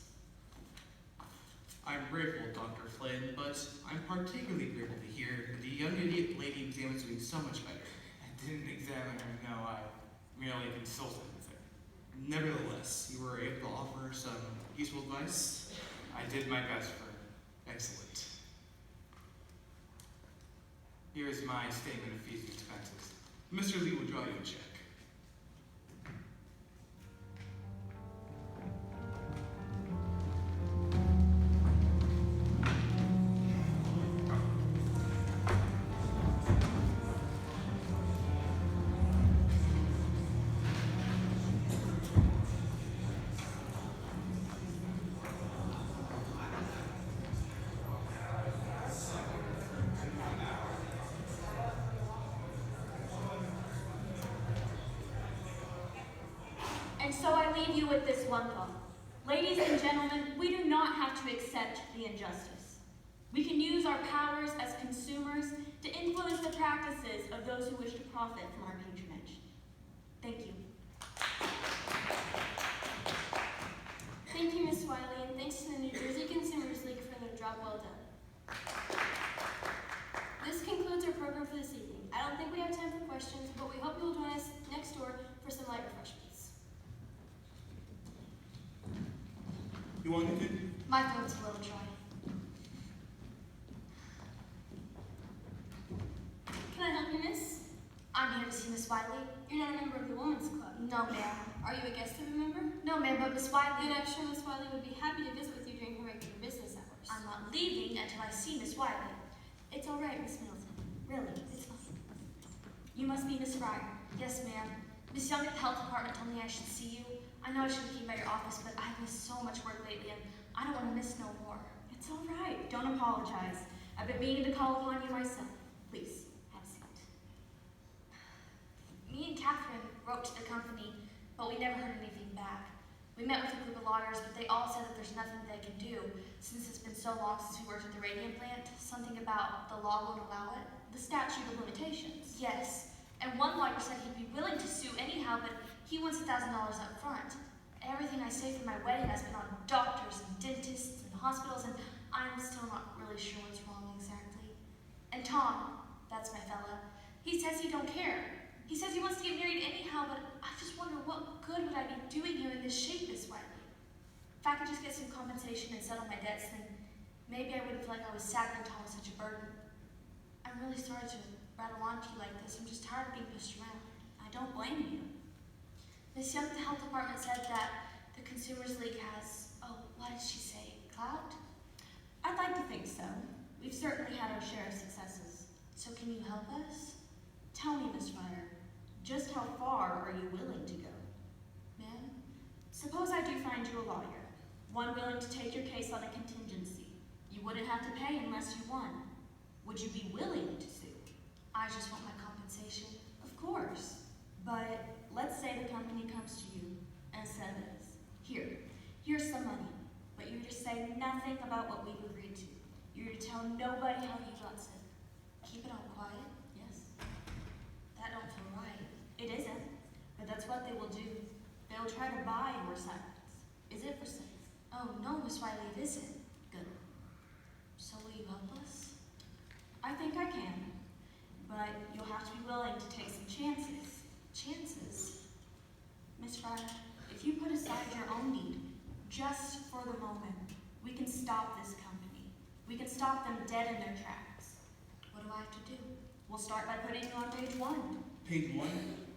I'm grateful, Dr. Flynn, but I'm particularly grateful to hear that the young idiot lady examines doing so much better. I didn't examine her, no, I merely consulted with her. Nevertheless, you were able to offer some useful advice. I did my best for her. Excellent. Here is my statement of fees and expenses. Mr. Lee will draw you a check. And so I leave you with this one thought. Ladies and gentlemen, we do not have to accept the injustice. We can use our powers as consumers to influence the practices of those who wish to profit from our patronage. Thank you. Thank you, Ms. Wiley, and thanks to the New Jersey Consumers League for their job well done. This concludes our program for this evening. I don't think we have time for questions, but we hope you will join us next door for some light refreshments. You want anything? My throat's a little dry. Can I help you, miss? I'm here to see Miss Wiley. You're not a member of the Women's Club. No, ma'am. Are you a guest of a member? No, ma'am, but Miss Wiley. Then I'm sure Miss Wiley would be happy to visit with you during her regular business hours. I'm not leaving until I see Miss Wiley. It's all right, Miss Middleton. Really, it's fine. You must be Miss Fryer. Yes, ma'am. Miss Young at the health department told me I should see you. I know I shouldn't keep by your office, but I've missed so much work lately, and I don't want to miss no more. It's all right. Don't apologize. I've been meaning to call upon you myself. Please, have a seat. Me and Kathryn wrote to the company, but we never heard anything back. We met with a group of lawyers, but they all said that there's nothing they can do since it's been so long since we worked at the radium plant. Something about the law won't allow it. The statute of limitations. Yes, and one lawyer said he'd be willing to sue anyhow, but he wants $1,000 up front. Everything I saved for my wedding has been on doctors and dentists and hospitals, and I'm still not really sure what's wrong exactly. And Tom, that's my fella, he says he don't care. He says he wants to get married anyhow, but I just wonder what good would I be doing here in this shape this way. If I could just get some compensation and settle my debts, then maybe I wouldn't feel like I was saddling Tom with such a burden. I'm really sorry to rattle on to you like this. I'm just tired of being pushed around. I don't blame you. Miss Young at the health department said that the Consumers League has, what did she say, clout? I'd like to think so. We've certainly had our share of successes. So can you help us? Tell me, Miss Fryer, just how far are you willing to go? Ma'am? Suppose I do find you a lawyer, one willing to take your case on a contingency. You wouldn't have to pay unless you won. Would you be willing to sue? I just want my compensation. Of course. But let's say the company comes to you and says, here's some money, but you're to say nothing about what we've agreed to. You're to tell nobody how you got sick. Keep it all quiet? Yes. That don't feel right. It isn't, but that's what they will do. They'll try to buy your silence. Is it for safe? Oh, no, Miss Wiley, it isn't. Good. So will you help us? I think I can, but you'll have to be willing to take some chances. Chances? Miss Fryer, if you put aside your own need, just for the moment, we can stop this company. We can stop them dead in their tracks. What do I have to do? We'll start by putting you on page 1. Page 1?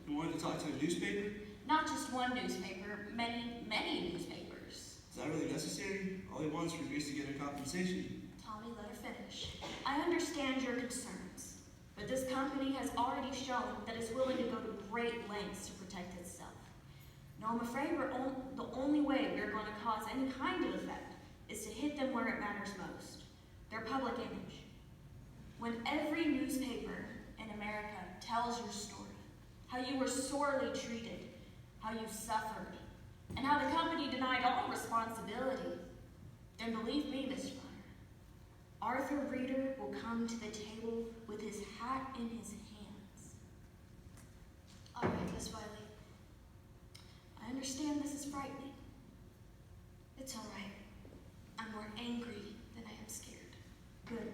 You wanted to talk to a newspaper? Not just one newspaper, many newspapers. Is that really necessary? All he wants for Reece to get her compensation. Tommy, let her finish. I understand your concerns, but this company has already shown that it's willing to go to great lengths to protect itself. Now, I'm afraid the only way we're going to cause any kind of effect is to hit them where it matters most, their public image. When every newspaper in America tells your story, how you were sorely treated, how you suffered, and how the company denied all responsibility, then believe me, Miss Fryer, Arthur Reeder will come to the table with his hat in his hands. All right, Miss Wiley. I understand this is frightening. It's all right. I'm more angry than I am scared. Good.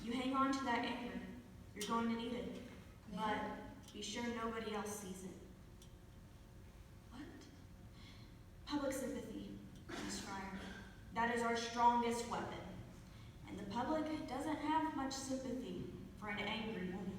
You hang on to that anger. You're going to need it. But be sure nobody else sees it. What? Public sympathy, Miss Fryer. That is our strongest weapon. And the public doesn't have much sympathy for an angry woman.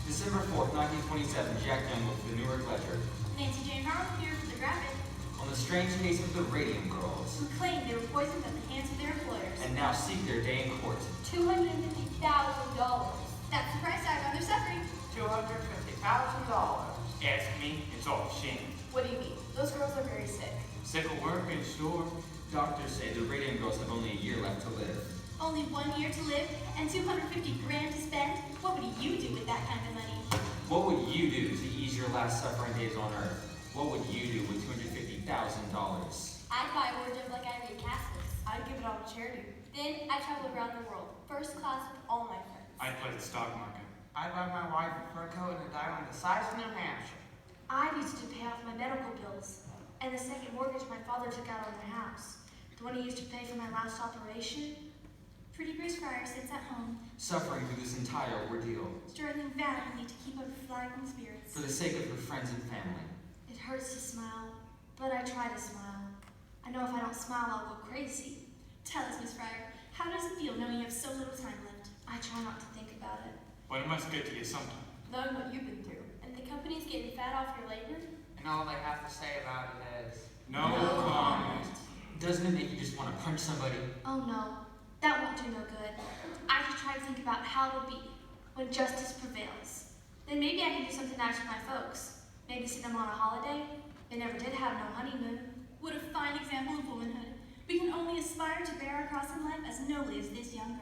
December 4th, 1927, Jack Jungle for the Newark Ledger. Nancy Jane Harlow here for the graphic. On the strange case of the Radium Girls. Who claimed they were poisoned at the hands of their employers. And now seek their day in court. $250,000. That's the price tag on their suffering. $250,000. Ask me, it's all shame. What do you mean? Those girls are very sick. Sick of working, sure. Doctors say the Radium Girls have only a year left to live. Only 1 year to live and $250,000 to spend? What would you do with that kind of money? What would you do to ease your last suffering days on Earth? What would you do with $250,000? I'd buy a wardrobe like Irene Castles. I'd give it all to charity. Then I traveled around the world, first class with all my friends. I play the stock market. I buy my wife a fur coat and a diamond the size of New Hampshire. I used to pay off my medical bills and the second mortgage my father took out on their house. The one he used to pay for my last operation. Pretty Bruce Fryer sits at home, Suffering through this entire ordeal struggling valiantly to keep up with life and spirits. for the sake of her friends and family. It hurts to smile, but I try to smile. I know if I don't smile, I'll go crazy. Tell us, Miss Fryer, how does it feel knowing you have so little time left? I try not to think about it. But it must get to you sometime. Knowing what you've been through, and the company's getting fat off your labor? And all they have to say about it is, No comment. Doesn't it make you just want to punch somebody? Oh no, that won't do no good. I just try to think about how it'll be when justice prevails. Then maybe I can do something nice for my folks. Maybe send them on a holiday. They never did have no honeymoon. What a fine example of womanhood. We can only aspire to bear our cross in life as nobly as this young girl.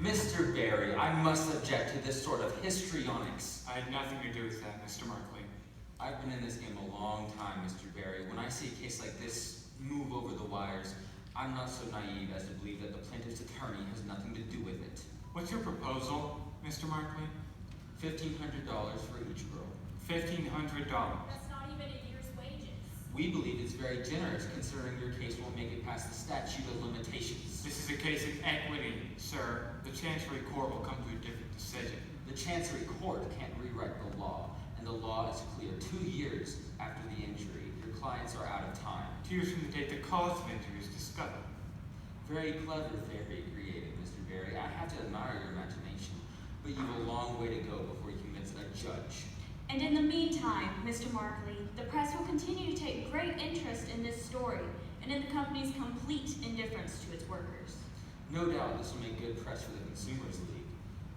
Mr. Barry, I must object to this sort of histrionics. I had nothing to do with that, Mr. Markley. I've been in this game a long time, Mr. Barry. When I see a case like this move over the wires, I'm not so naive as to believe that the plaintiff's attorney has nothing to do with it. What's your proposal, Mr. Markley? $1,500 for each girl. $1,500. That's not even a year's wages. We believe it's very generous, considering your case won't make it past the statute of limitations. This is a case of equity, sir. The Chancery Court will come to a different decision. The Chancery Court can't rewrite the law, and the law is clear. 2 years after the injury, your clients are out of time. 2 years from the date the cause of injury is discovered. Very clever theory created, Mr. Barry. I have to admire your imagination, but you've a long way to go before you convince a judge. And in the meantime, Mr. Markley, the press will continue to take great interest in this story and in the company's complete indifference to its workers. No doubt this will make good press for the Consumers League,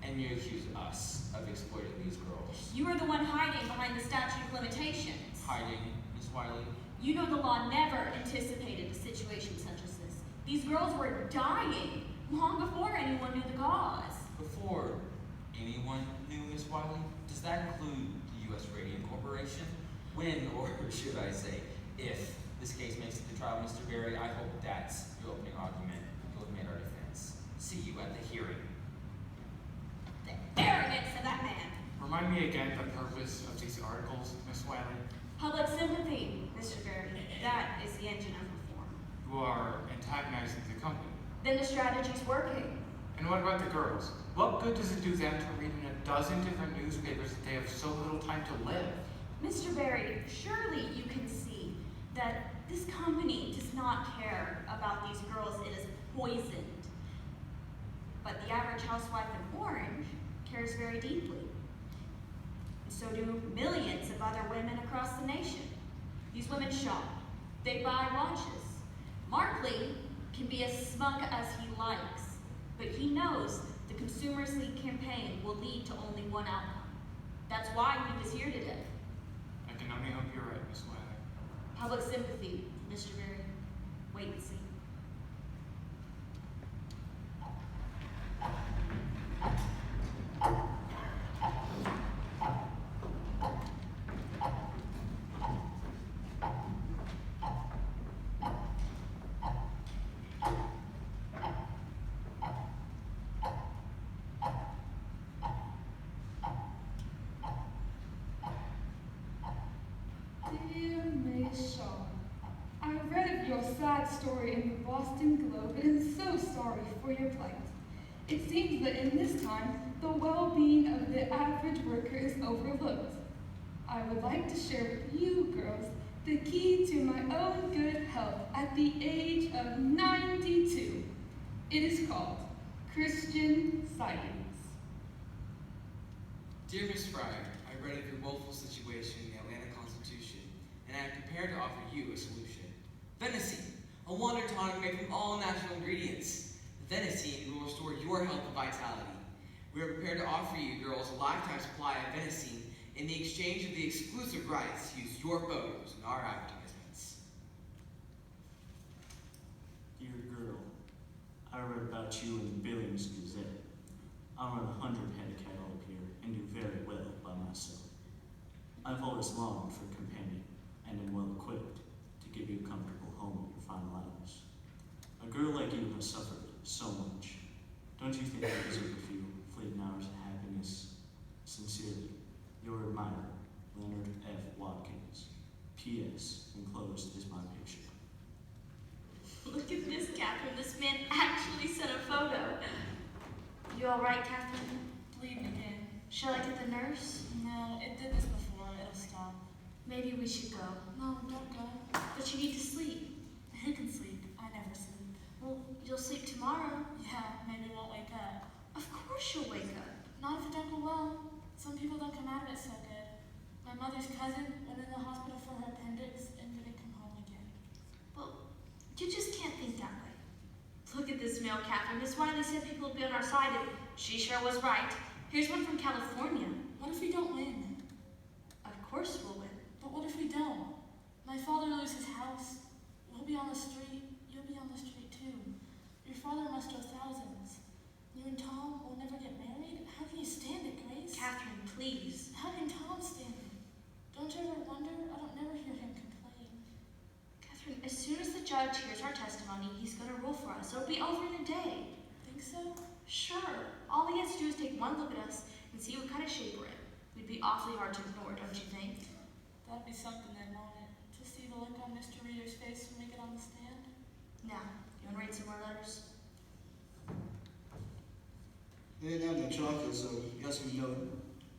and you accuse us of exploiting these girls. You are the one hiding behind the statute of limitations. Hiding, Miss Wiley? You know the law never anticipated a situation such as this. These girls were dying long before anyone knew the cause. Before anyone knew, Miss Wiley? Does that include the U.S. Radium Corporation? When, or should I say, if this case makes it to trial, Mr. Barry, I hope that's your opening argument. You'll have made our defense. See you at the hearing. The arrogance of that man. Remind me again the purpose of these articles, Miss Wiley. Public sympathy, Mr. Barry. That is the engine of reform. You are antagonizing the company. Then the strategy's working. And what about the girls? What good does it do them to read in a dozen different newspapers that they have so little time to live? Mr. Barry, surely you can see that this company does not care about these girls. It is poisoned. But the average housewife in Orange cares very deeply. And so do millions of other women across the nation. These women shop. They buy watches. Markley can be as smug as he likes, but he knows the Consumers League campaign will lead to only one outcome. That's why he was here today. I can only hope you're right, Miss Wiley. Public sympathy, Mr. Barry. Wait and see. Dear Miss Schaub, I read of your sad story in the Boston Globe and am so sorry for your plight. It seems that in this time, the well-being of the average worker is overlooked. I would like to share with you girls the key to my own good health at the age of 92. It is called Christian Science. Dear Miss Fryer, I read of your woeful situation in the Atlanta Constitution, and I am prepared to offer you a solution. Venison, A wonder tonic made from all natural ingredients. The Venisine will restore your health and vitality. We are prepared to offer you girls a lifetime supply of Venisine in the exchange of the exclusive rights to use your photos in our advertisements. Dear girl, I read about you in the Billings Gazette. I run 100 head of cattle up here and do very well by myself. I've always longed for a companion and am well equipped to give you a comfortable home in your final hours. A girl like you has suffered so much. Don't you think I deserve a few fleeting hours of happiness? Sincerely, your admirer, Leonard F. Watkins. P.S. Enclosed is my picture. Look at this, Kathryn. This man actually sent a photo. You all right, Kathryn? Bleeding again. Shall I get the nurse? No, it did this before. It'll stop. Maybe we should go. No, don't go. But you need to sleep. Who can sleep? I never sleep. Well, you'll sleep tomorrow. Yeah, maybe I won't wake up. Of course you'll wake up. Not if it don't go well. Some people don't come out of it so good. My mother's cousin went in the hospital for her appendix and didn't come home again. Well, you just can't think that way. Look at this mail, Kathryn. Miss Wiley said people would be on our side, and she sure was right. Here's one from California. What if we don't win? Of course we'll win. But what if we don't? My father loses his house. We'll be on the street. You'll be on the street too. Your father must owe thousands. You and Tom will never get married? How can you stand it, Grace? Kathryn, please. How can Tom stand it? Don't you ever wonder? I don't never hear him complain. Kathryn, as soon as the judge hears our testimony, he's going to rule for us. It'll be over in a day. Think so? Sure. All he has to do is take one look at us and see what kind of shape we're in. We'd be awfully hard to ignore, don't you think? That'd be something then, won't it? To see the look on Mr. Reeder's face when we get on the stand? Now, you want to read some more letters? They didn't have no chocolate, so you guys can know it.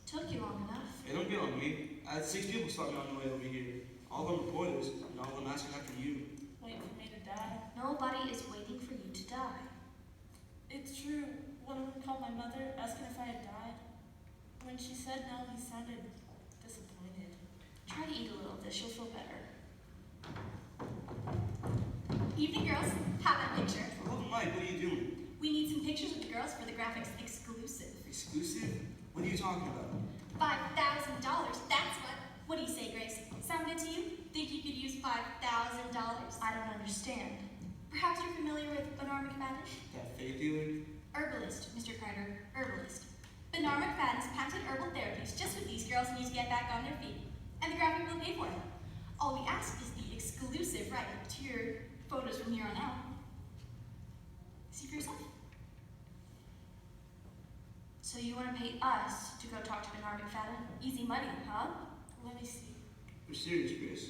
Took you long enough. Hey, don't get on me. I had 6 people stop me on the way over here. All of them reporters, and all of them asking after you. Waiting for me to die? Nobody is waiting for you to die. It's true. One of them called my mother, asking if I had died. When she said no, he sounded disappointed. Try to eat a little of this, you'll feel better. Evening, girls. Have that picture. Oh, Mike, what are you doing? We need some pictures of the girls for the graphics exclusive. Exclusive? What are you talking about? $5,000. That's what. What do you say, Grace? Sound good to you? Think you could use $5,000? I don't understand. Perhaps you're familiar with Bernard McFadden? That faith dealer? Herbalist, Mr. Kreider. Herbalist. Bernard McFadden's patented herbal therapies just what these girls need to get back on their feet. And the graphic will pay for it. All we ask is the exclusive right to your photos from here on out. See for yourself. So you want to pay us to go talk to Bernard McFadden? Easy money, huh? Let me see. We're serious, Grace.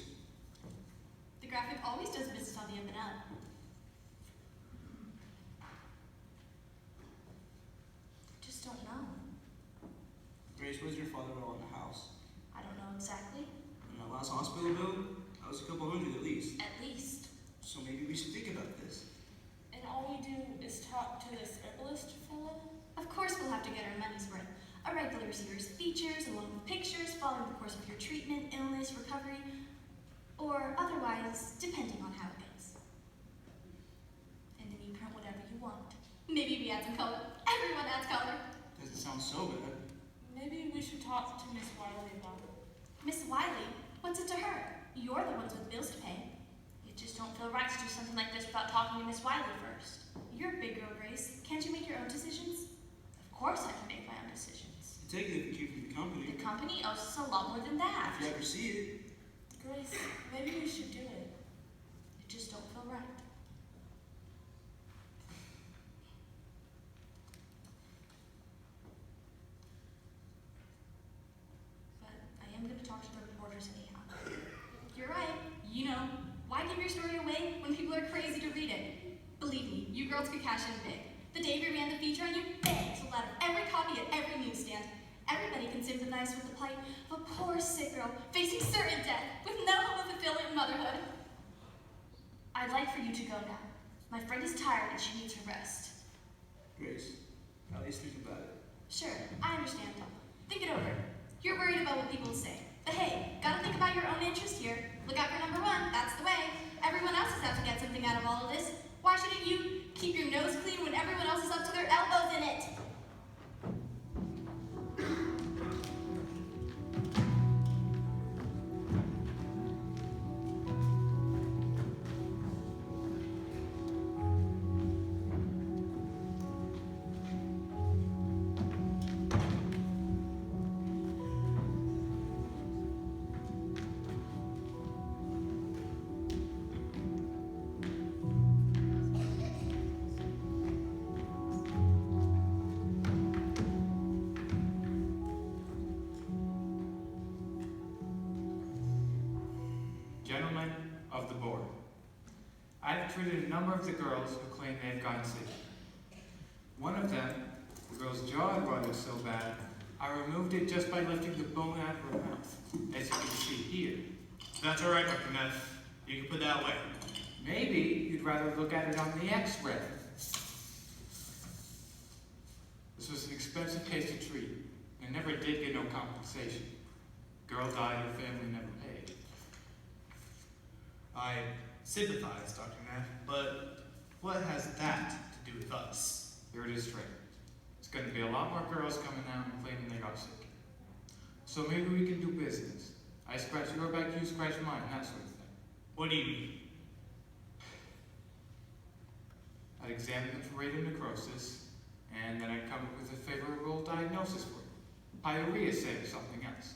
The graphic always does business on the up and up. Just don't know. Grace, what does your father owe on the house? I don't know exactly. In that last hospital bill? That was a couple hundred at least. At least. So maybe we should think about this. And all we do is talk to this herbalist fellow? Of course we'll have to get our money's worth. A regular series of features, along with pictures, following the course of your treatment, illness, recovery, or otherwise, depending on how it goes. And then you print whatever you want. Maybe we add some color. Everyone adds color. Doesn't sound so bad. Maybe we should talk to Miss Wiley about it. Miss Wiley, what's it to her? You're the ones with bills to pay. You just don't feel right to do something like this without talking to Miss Wiley first. You're a big girl, Grace. Can't you make your own decisions? Of course I can make my own decisions. Take it if you keep from the company. The company owes us a lot more than that. If you ever see it. Grace, maybe we should do it. You just don't feel right. But I am going to talk to the reporters anyhow. You're right. You know, why give your story away when people are crazy to read it? Believe me, you girls could cash in big. The day we ran the feature on you, bang, sold out of every copy at every newsstand. Everybody can sympathize with the plight of a poor sick girl facing certain death with no hope of fulfillment in motherhood. I'd like for you to go now. My friend is tired and she needs her rest. Grace, at least think about it. Sure, I understand, Tom. Think it over. You're worried about what people say. But hey, gotta think about your own interest here. Look out for number one, that's the way. Everyone else has had to get something out of all of this? Why shouldn't you keep your nose clean when everyone else is up to their elbows in it? Gentlemen of the board, I've treated a number of the girls who claim they've gone sick. One of them, the girl's jaw had bothered so bad, I removed it just by lifting the bone out of her mouth, as you can see here. That's all right, Dr. Neff. You can put that away. Maybe you'd rather look at it on the X-ray. This was an expensive case to treat, and never did get no compensation. Girl died, her family never paid. I sympathize, Dr. Neff, but what has that to do with us? Here it is straight. It's going to be a lot more girls coming out and claiming they got sick. So maybe we can do business. I scratch your back, you scratch mine, that sort of thing. What do you mean? I'd examine them for radium necrosis, and then I'd come up with a favorable diagnosis for you. Byerley is saying something else.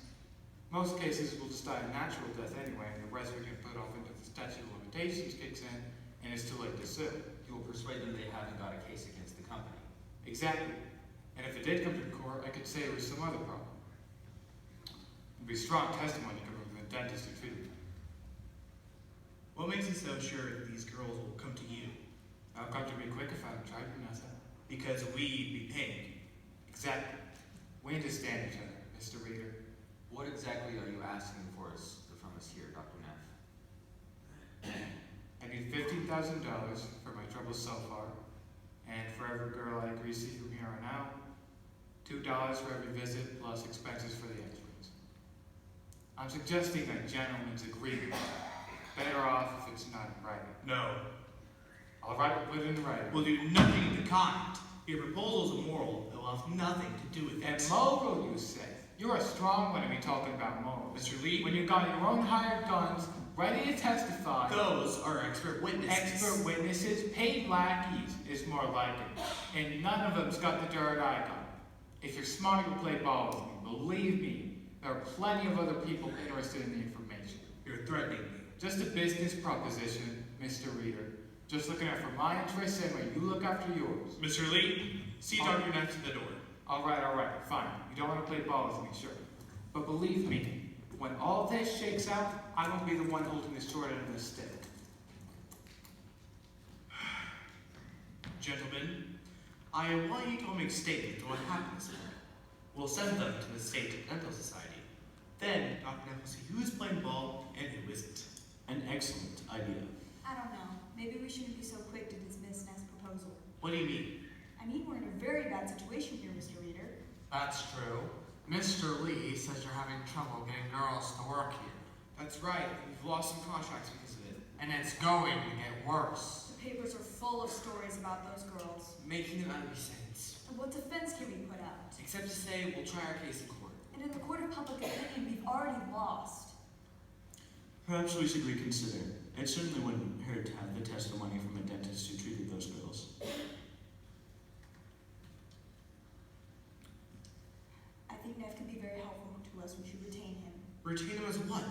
Most cases will just die a natural death anyway, and the rest we can put off until the statute of limitations kicks in, and it's too late to sue. You will persuade them they haven't got a case against the company. Exactly. And if it did come to court, I could say it was some other problem. It'd be strong testimony coming from the dentist who treated them. What makes you so sure that these girls will come to you? They'll come to me quick if I haven't tried to pronounce that. Because we'd be paying. Exactly. We understand each other, Mr. Reeder. What exactly are you asking from us here, Dr. Neff? I need $15,000 for my troubles so far, and for every girl I agree to see from here on out, $2 for every visit plus expenses for the x-rays. I'm suggesting a gentleman's agreement. Better off if it's not in writing. No. All right, we'll put it in writing. We'll do nothing of the kind. Your proposal is immoral. It will have nothing to do with it. Immoral, you say? You're a strong one to be talking about morals. Mr. Lee, when you've got your own hired guns, ready to testify. Those are expert witnesses. Expert witnesses, paid lackeys is more like it. And none of them's got the dirt I got. If you're smart, you'll play ball with me. Believe me, there are plenty of other people interested in the information. You're threatening me. Just a business proposition, Mr. Reeder. Just looking out for my interests and when you look after yours. Mr. Lee, see Dr. Neff to the door. All right, fine. You don't want to play ball with me, sure. But believe me, when all this shakes out, I won't be the one holding the short end of the stick. Gentlemen, I want you to make a statement on what happened this morning. We'll send them to the State Dental Society. Then Dr. Neff will see who's playing ball and who isn't. An excellent idea. I don't know. Maybe we shouldn't be so quick to dismiss Neff's proposal. What do you mean? I mean, we're in a very bad situation here, Mr. Reeder. That's true. Mr. Lee says you're having trouble getting girls to work here. That's right. We've lost some contracts because of it. And it's going to get worse. The papers are full of stories about those girls. Making them out of your sentence. And what defense can we put out? Except to say we'll try our case in court. And in the court of public opinion, we've already lost. Perhaps we should reconsider. It certainly wouldn't hurt to have the testimony from a dentist who treated those girls. I think Neff can be very helpful to us. We should retain him. Retain him as what?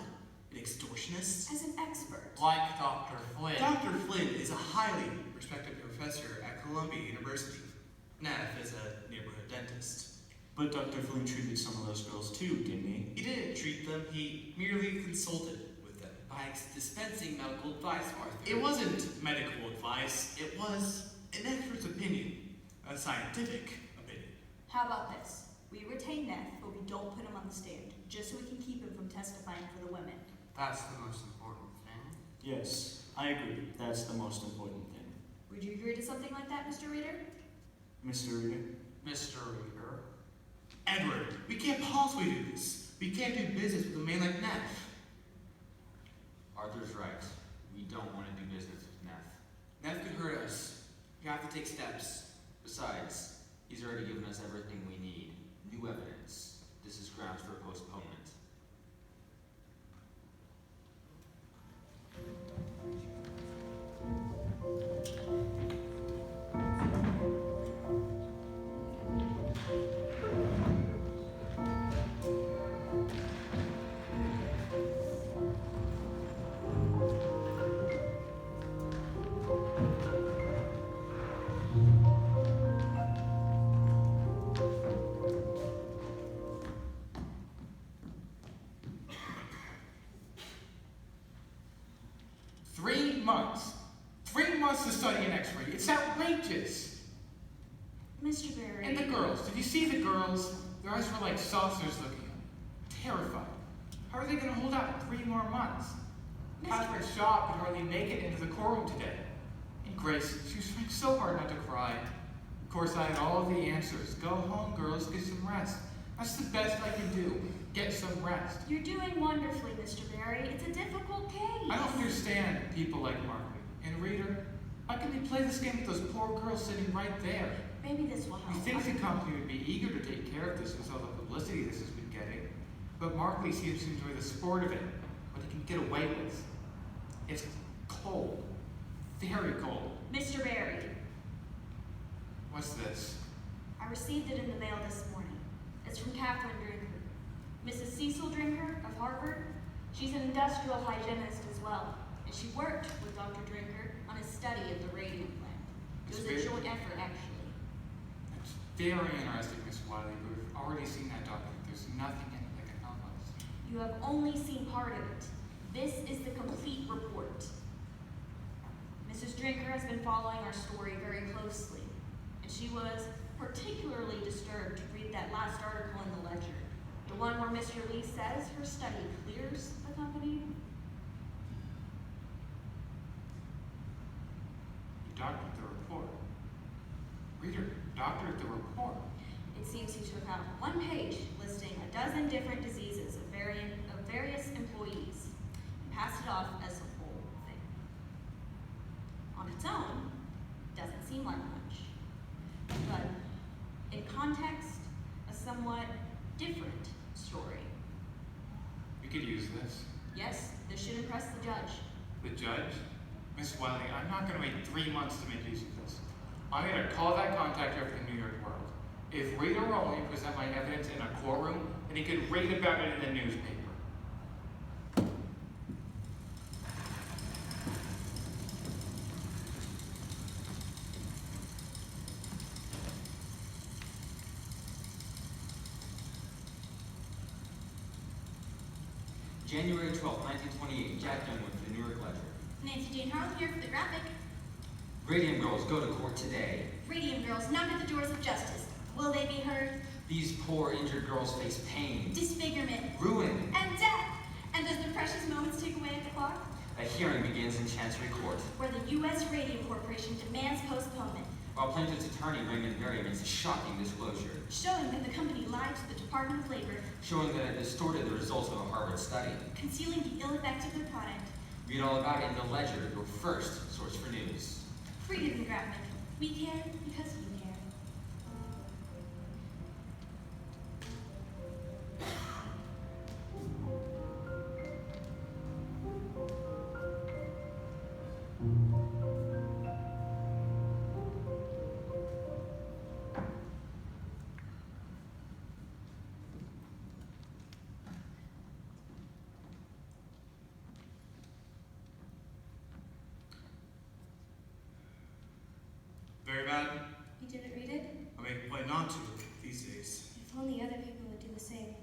An extortionist? As an expert. Like Dr. Flynn. Dr. Flynn is a highly respected professor at Columbia University. Neff is a neighborhood dentist. But Dr. Flynn treated some of those girls too, didn't he? He didn't treat them, he merely consulted with them. By dispensing medical advice, Arthur. It wasn't medical advice, it was an expert's opinion. A scientific opinion. How about this? We retain Neff, but we don't put him on the stand, just so we can keep him from testifying for the women. That's the most important thing. Yes, I agree. That's the most important thing. Would you agree to something like that, Mr. Reeder? Mr. Reeder? Mr. Reeder? Edward, we can't possibly do this. We can't do business with a man like Neff. Arthur's right. We don't want to do business with Neff. hurt us. You have to take steps. Besides, he's already given us everything we need. New evidence. This is grounds for postponement. To study an X-ray. It's outrageous. Mr. Berry. And the girls. Did you see the girls? Their eyes were like saucers looking at them. Terrified. How are they going to hold out 3 more months? Kathryn Schaub could hardly make it into the courtroom today. And Grace, she was trying so hard not to cry. Of course, I had all of the answers. Go home, girls. Get some rest. That's the best I can do. Get some rest. You're doing wonderfully, Mr. Berry. It's a difficult case. I don't understand people like Martland and Reeder. How can they play this game with those poor girls sitting right there? Maybe this will help. We think the company would be eager to take care of this with all the publicity this has been getting, but Markley seems to enjoy the sport of it, what he can get away with. It's cold. Very cold. Mr. Berry. What's this? I received it in the mail this morning. It's from Kathryn Drinker. Mrs. Cecil Drinker of Harvard. She's an industrial hygienist as well, and she worked with Dr. Drinker on his study of the radium plant. It was a joint effort, actually. It's very interesting, Miss Wiley, but we've already seen that document. There's nothing in it that can help us. You have only seen part of it. This is the complete report. Mrs. Drinker has been following our story very closely, and she was particularly disturbed to read that last article in the ledger, the one where Mr. Lee says her study clears the company. Doctored the report. Reader doctored the report. It seems he took out 1 page listing a dozen different diseases of various employees and passed it off as the whole thing. On its own, doesn't seem like much, but in context, a somewhat different story. We could use this. Yes, this should impress the judge. The judge? Miss Wiley, I'm not going to wait 3 months to make use of this. I'm going to call that contact over the New York World. If Reeder will only present my evidence in a courtroom, then he could read about it in the newspaper. January 12, 1928, Jack Dunwood for the New York Ledger. Nancy Jane Harlan here for the graphic. Radium Girls go to court today. Radium Girls knock at the doors of justice. Will they be heard? These poor injured girls face pain, Disfigurement. ruin. And death. And does the precious moments tick away at the clock? A hearing begins in Chancery Court, Where the U.S. Radium Corporation demands postponement, while plaintiff's attorney Raymond Berry makes a shocking disclosure, showing that the company lied to the Department of Labor, showing that it distorted the results of a Harvard study. concealing the ill effects of their product. Read all about it in the Ledger, your first source for news. Freedom and graphic. We care because you care. Very bad. You didn't read it? I make a point not to these days. If only other people would do the same.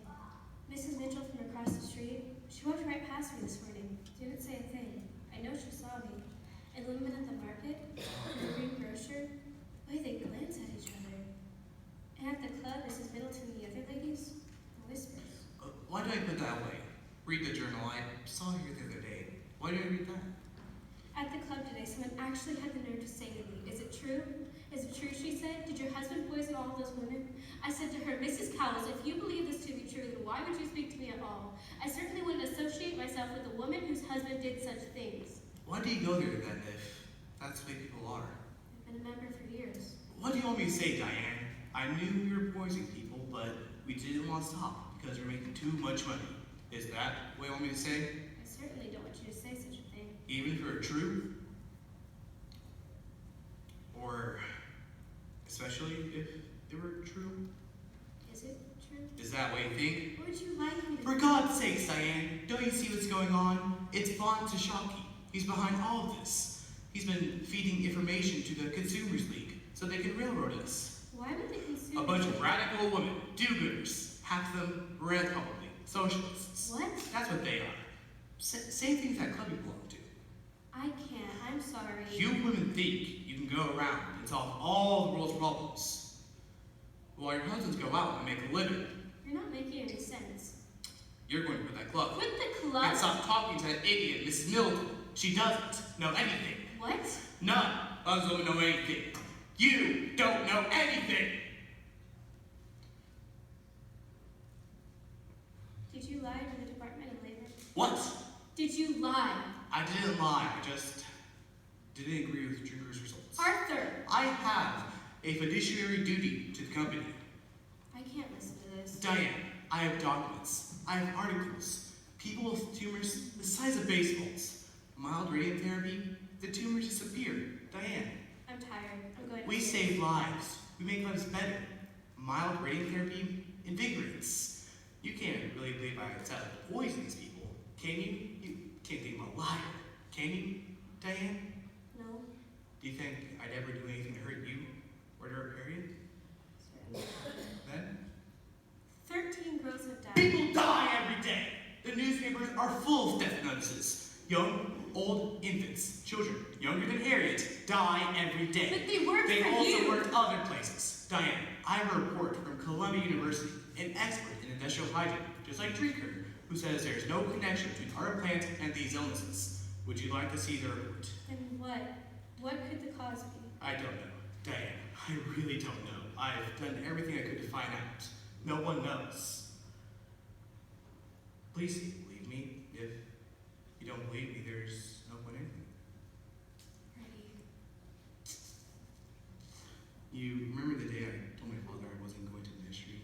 Mrs. Mitchell from across the street, she walked right past me this morning. Didn't say a thing. I know she saw me. And the women at the market, and the green grocer, the way they glance at each other. And at the club, Mrs. Middleton and the other ladies, the whispers. Why do I put that way? Read the journal. I saw you the other day. Why do I read that? At the club today, someone actually had the nerve to say to me, "Is it true? Is it true," she said, "did your husband poison all of those women?" I said to her, "Mrs. Cowles, if you believe this to be true, then why would you speak to me at all? I certainly wouldn't associate myself with a woman whose husband did such things." Why do you go there then if That's the way people are. I've been a member for years. What do you want me to say, Diane? I knew we were poisoning people, but we didn't want to stop because we're making too much money. Is that what you want me to say? I certainly don't want you to say such a thing. Even if it were true? Or especially if it were true? Is it true? Is that what you think? What would you like me to For God's sakes, Diane, don't you see what's going on? It's Sochocky. He's behind all of this. He's been feeding information to the Consumers League so they can railroad us. Why would the consumers... A bunch of radical women, do-gooders, half of them red probably, socialists. What? That's what they are. Same things that club you belong to. I can't. I'm sorry. You women think you can go around and solve all the world's problems, while your husbands go out and make a living. You're not making any sense. You're going to quit that club. Quit the club? And stop talking to that idiot, Mrs. Middleton. She doesn't know anything. What? None of us women know anything. You don't know anything. Did you lie to the Department of Labor? What? Did you lie? I didn't lie. I just didn't agree with Drinkers' results. Arthur! I have a fiduciary duty to the company. I can't listen to this. Diane, I have documents. I have articles. People with tumors the size of baseballs. Mild radiant therapy, the tumors disappear. Diane. I'm tired. I'm going to... We save lives. We make lives better. Mild radiant therapy invigorates. You can't really believe by itself to poison these people, can you? You can't think I'm a liar, can you, Diane? No. Do you think I'd ever do anything to hurt you or to hurt Harriet? Then? 13 girls have died. People die every day. The newspapers are full of death notices. Young, old, infants, children younger than Harriet die every day. But they work They for also you. work other places. Diane, I have a report from Columbia University, an expert in industrial hygiene, just like Drinker, who says there is no connection between our plant and these illnesses. Would you like to see the report? Then what? What could the cause be? I don't know. Diane, I really don't know. I've done everything I could to find out. No one knows. Please believe me. If you don't believe me, there's no point in anything. Ready. You remember the day I told my father I wasn't going to ministry?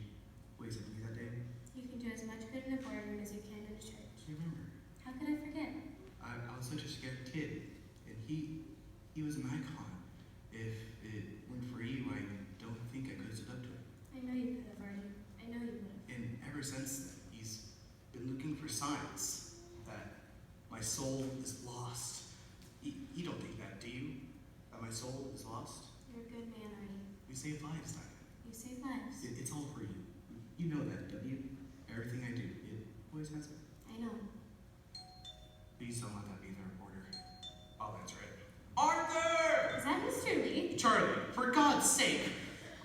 What he said to me that day? You can do as much good in a boardroom as you can in a church. I remember. How could I forget? I was such a scared kid, and he was an icon. If it weren't for you, I don't think I could have stood up to him. I know you could have, Artie. I know you would have. And ever since then, he's been looking for signs that my soul is lost. You don't think that, do you? That my soul is lost? You're a good man, Artie. We save lives, Diane. You save lives. It's all for you. You know that, don't you? Everything I do, it always has it. I know. Please don't let that be the reporter. I'll answer it. Arthur! Is that Mr. Lee? Charlie, for God's sake!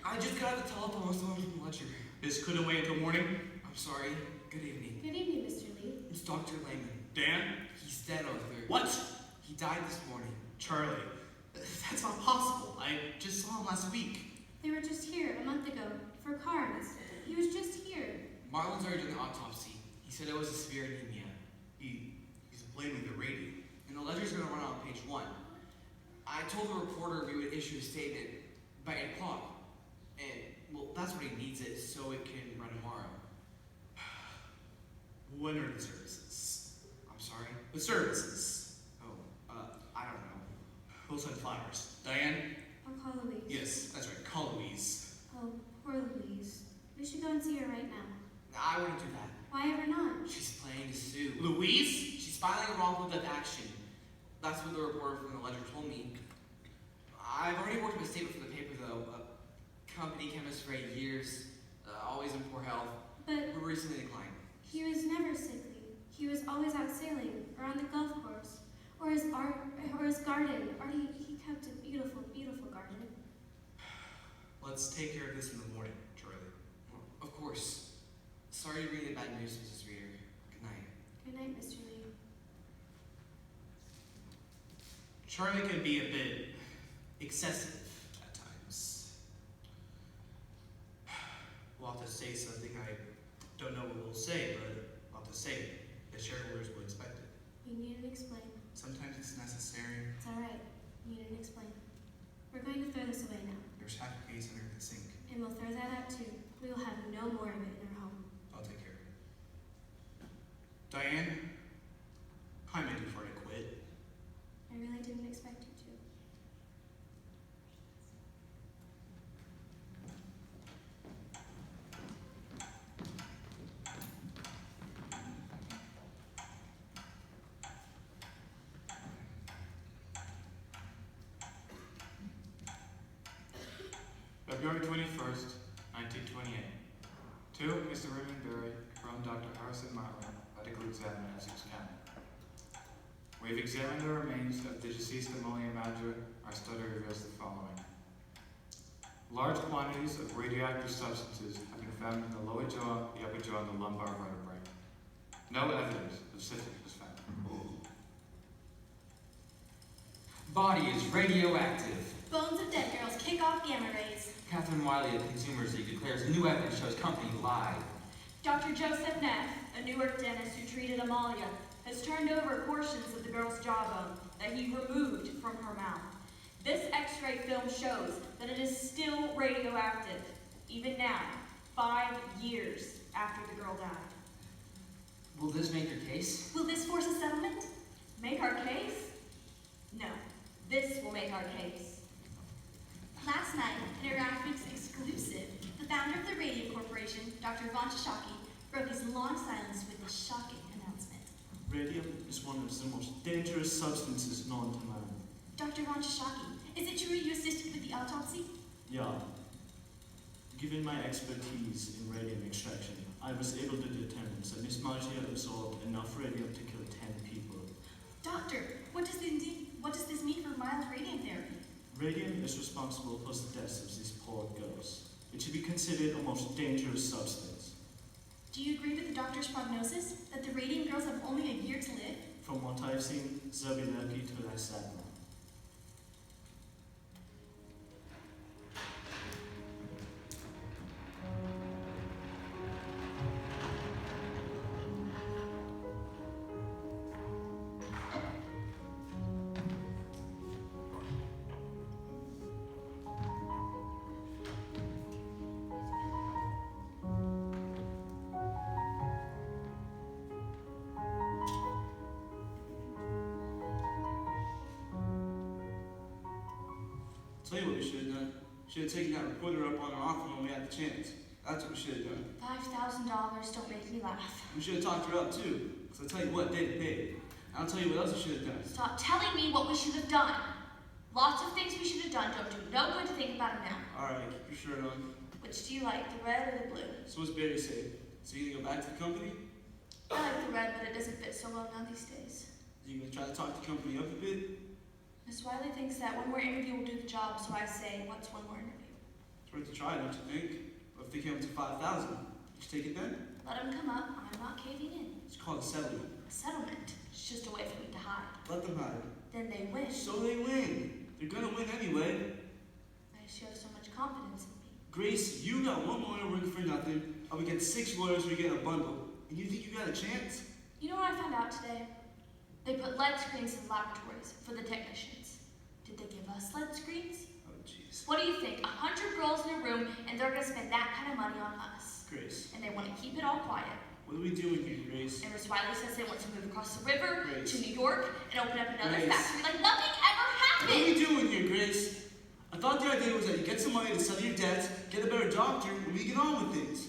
I just got off the telephone with someone from the lecture. This couldn't wait until morning? I'm sorry. Good evening. Good evening, Mr. Lee. It's Dr. Lehman. Dan? He's dead, Arthur. What? He died this morning. Charlie, that's not possible. I just saw him last week. They were just here a month ago for cards. He was just here. Martland's already done the autopsy. He said it was a severe anemia. He's blaming the radium. And the ledger's gonna run on page 1. I told the reporter we would issue a statement by 8 o'clock. And, well, that's when he needs it, so it can run tomorrow. When are the services? I'm sorry? The services. Oh, I don't know. We'll send flowers. Diane? I'll call Louise. Yes, that's right. Call Louise. Oh, poor Louise. We should go and see her right now. I wouldn't do that. Why ever not? She's planning to sue. Louise? She's filing a wrongful death action. That's what the reporter from the ledger told me. I've already worked on a statement for the paper, though. Company chemist for 8 years, always in poor health. But who recently declined. he was never sickly. He was always out sailing, or on the golf course, or his garden. Or he kept a beautiful, beautiful garden. Let's take care of this in the morning, Charlie. Well, of course. Sorry to read the bad news, Mrs. Reeder. Good night. Good night, Mr. Lee. Charlie can be a bit excessive at times. We'll have to say something I don't know what we'll say, but I'll have to say it. The shareholders will expect it. You needn't explain. Sometimes it's necessary. It's all right. You didn't explain. We're going to throw this away now. There's half a case under the sink. And we'll throw that out too. We will have no more of it in our home. I'll take care of it. Diane, I made before I quit. I really didn't expect you to. February 21st, 1928. To Mr. Raymond Berry from Dr. Harrison Martland, medical examiner, Essex County. We have examined the remains of the deceased ammonia manager. Our study reveals the following. Large quantities of radioactive substances have been found in the lower jaw, the upper jaw, and the lumbar vertebrae. No evidence of syphilis was found. Body is radioactive. Bones of dead girls kick off gamma rays. Kathryn Wiley of Consumers League declares new evidence shows company lied. Dr. Joseph Neff, a Newark dentist who treated Amalia, has turned over portions of the girl's jawbone that he removed from her mouth. This x-ray film shows that it is still radioactive, even now, 5 years after the girl died. Will this make your case? Will this force a settlement? Make our case? No, this will make our case. Last night, in a Graphics exclusive, the founder of the Radium Corporation, Dr. Sochocky, broke his long silence with a shocking announcement. Radium is one of the most dangerous substances known to man. Dr. Sochocky, is it true you assisted with the autopsy? Yeah. Given my expertise in radium extraction, I was able to determine that Miss Margia absorbed enough radium to kill 10 people. Doctor, what does this mean for mild radium therapy? Radium is responsible for the deaths of these poor girls. It should be considered a most dangerous substance. Do you agree with the doctor's prognosis that the Radium Girls have only a year to live? From what I've seen, they'll be lucky to last that long. Tell you what we should have done. Should have taken that reporter up on our offer when we had the chance. That's what we should have done. $5,000 don't make me laugh. We should have talked her up too. Because I'll tell you what, they'd pay. I'll tell you what else we should have done. Stop telling me what we should have done. Lots of things we should have done don't do no good to think about them now. Alright, keep your shirt on. Which do you like, the red or the blue? So what's Barry say? So you gonna go back to the company? I like the red, but it doesn't fit so well now these days. You gonna try to talk the company up a bit? Miss Wiley thinks that one more interview will do the job, so I say, what's one more interview? It's worth a try, don't you think? But if they came up to 5,000, you take it then? Let them come up. I'm not caving in. It's called a settlement. A settlement. It's just a way for me to hide. Let them hide. Then they win. So they win. They're gonna win anyway. I just have so much confidence in me. Grace, you got one lawyer working for nothing. I'll get 6 lawyers we get a bundle. And you think you got a chance? You know what I found out today? They put lead screens in laboratories for the technicians. Did they give us lead screens? Oh, jeez. What do you think? 100 girls in a room, and they're gonna spend that kind of money on us. Grace. And they want to keep it all quiet. What are we doing here, Grace? And Miss Wiley says they want to move across the river Grace. to New York and open up another Grace. factory like nothing ever What are we happened. doing here, Grace? I thought the idea was that you get some money to settle your debts, get a better doctor, and we get on with things.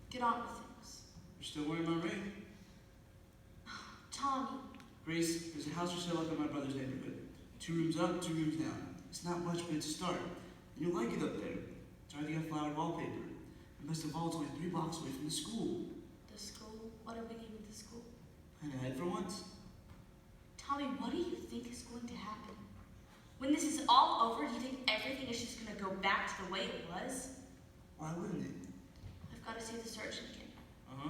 Get on with things. You're still wearing my ring? Tommy. Grace, there's a house for sale up in my brother's neighborhood. 2 rooms up, 2 rooms down. It's not much, but it's a start. And you'll like it up there. It's already got flowered wallpaper. And best of all, it's only 3 blocks away from the school. The school? What do we need with the school? Plan ahead for once. Tommy, what do you think is going to happen? When this is all over, do you think everything is just going to go back to the way it was? Why wouldn't it? I've got to see the surgeon again. Uh-huh.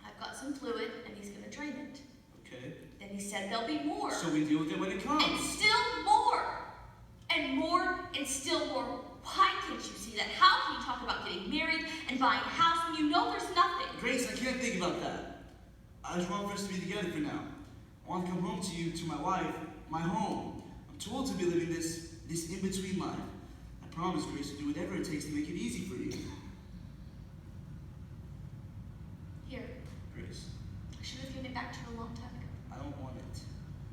I've got some fluid, and he's going to drain it. Okay. Then he said there'll be more. So we deal with it when it comes. And still more. And more and still more. Why can't you see that? How can you talk about getting married and buying a house when you know there's nothing? Grace, I can't think about that. I just want for us to be together for now. I want to come home to you, to my wife, my home. I'm Too old to be living this in-between life. I promise, Grace, to do whatever it takes to make it easy for you. Here. Grace, I should have given it back to you a long time ago. I don't want it.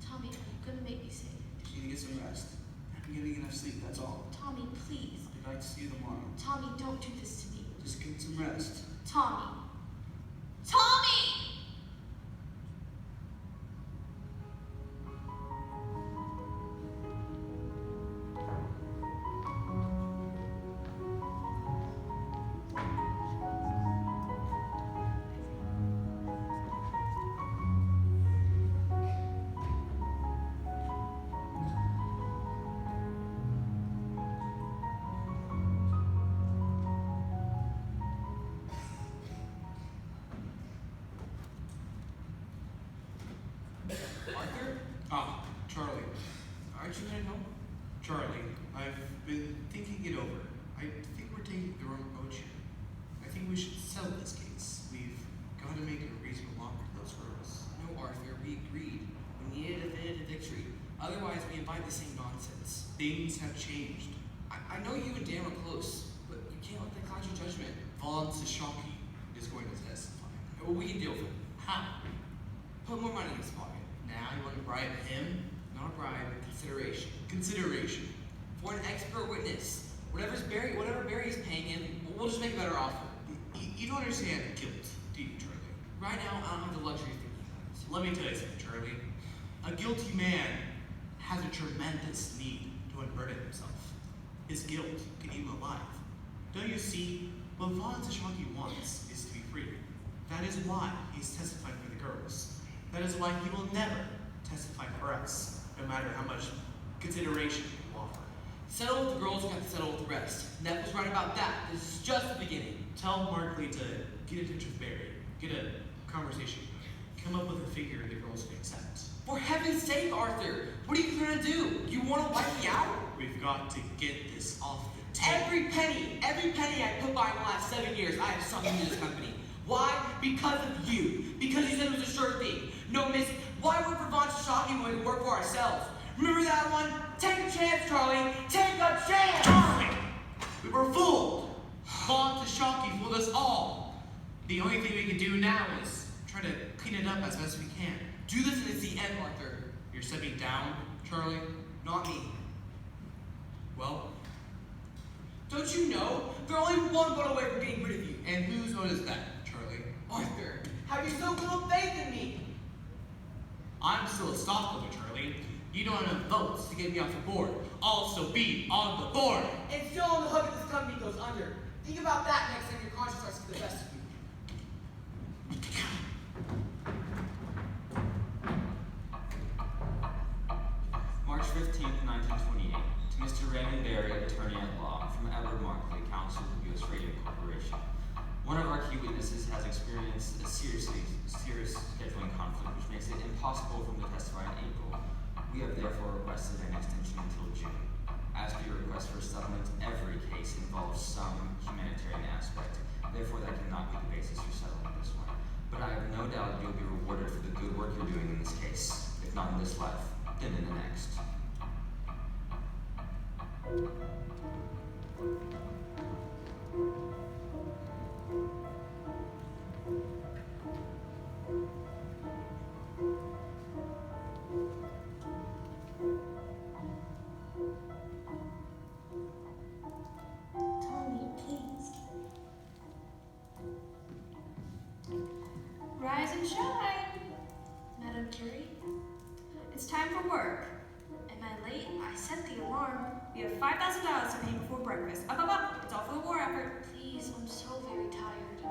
Tommy, are you gonna make me say it? You need to get some rest. I'm getting enough sleep, that's all. Tommy, please. I'll be back to see you tomorrow. Tommy, don't do this to me. Just get some rest. Tommy. Tommy! Arthur? Ah, Charlie. Aren't you headed home? Charlie, I've been thinking it over. I think we're taking the wrong approach here. I think we should settle this case. We've got to make a reasonable offer to those girls. No, Arthur, we agreed. We needed a definitive victory. Otherwise, we invite the same nonsense. Things have changed. I know you and Dan were close, but you can't let that cloud your judgment. Sochocky is going to testify. Well, we can deal with it. How? Put more money in his pocket. Now you want to bribe him? Not a bribe, consideration. Consideration. For an expert witness. Whatever Barry's paying him, we'll just make a better offer. You don't understand guilt, do you, Charlie? Right now, I don't have the luxury of thinking about it. Let me tell you something, Charlie. A guilty man has a tremendous need to unburden himself. His guilt can eat him alive. Don't you see? What Sochocky wants is to be free. That is why he's testifying for the girls. That is why he will never testify for us, no matter how much consideration we offer. Settle with the girls, you have to settle with the rest. Neff was right about that. This is just the beginning. Tell Martland to get in touch with Barry, get a conversation going, come up with a figure the girls can accept. For heaven's sake, Arthur, what are you trying to do? You want to wipe me out? We've got to get this off the table. Every penny I put by in the last 7 years, I have sunk into this company. Why? Because of you. Because you said it was a sure thing. No, miss, why would Sochocky when we could work for ourselves? Remember that one? Take a chance, Charlie. Take a chance! Charlie! We were fooled. Sochocky fooled us all. The only thing we can do now is try to clean it up as best we can. Do this and it's the end, Arthur. You're stepping down, Charlie? Not me. Well, don't you know? They're only one vote away from getting rid of you. and whose vote is that, Charlie? Arthur, have you so little faith in me? I'm still a stockholder, Charlie. You don't have enough votes to get me off the board. I'll still be on the board. And still on the hook if this company goes under. Think about that next time your conscience starts to get the best of you. March 15th, 1928, to Mr. Raymond Berry, attorney at law, from Edward Markley, counsel of the U.S. Radium Corporation. One of our key witnesses has experienced a serious scheduling conflict, which makes it impossible for him to testify in April. We have therefore requested an extension until June. As per your request for settlement, every case involves some humanitarian aspect. Therefore, that cannot be the basis for settling this one. But I have no doubt you'll be rewarded for the good work you're doing in this case, if not in this life, then in the next. Tommy, please. Rise and shine. Madam Curie, It's time for work. am I late? I set the alarm. We have $5,000 to pay before breakfast. Up. It's all for the war effort. Please, I'm so very tired.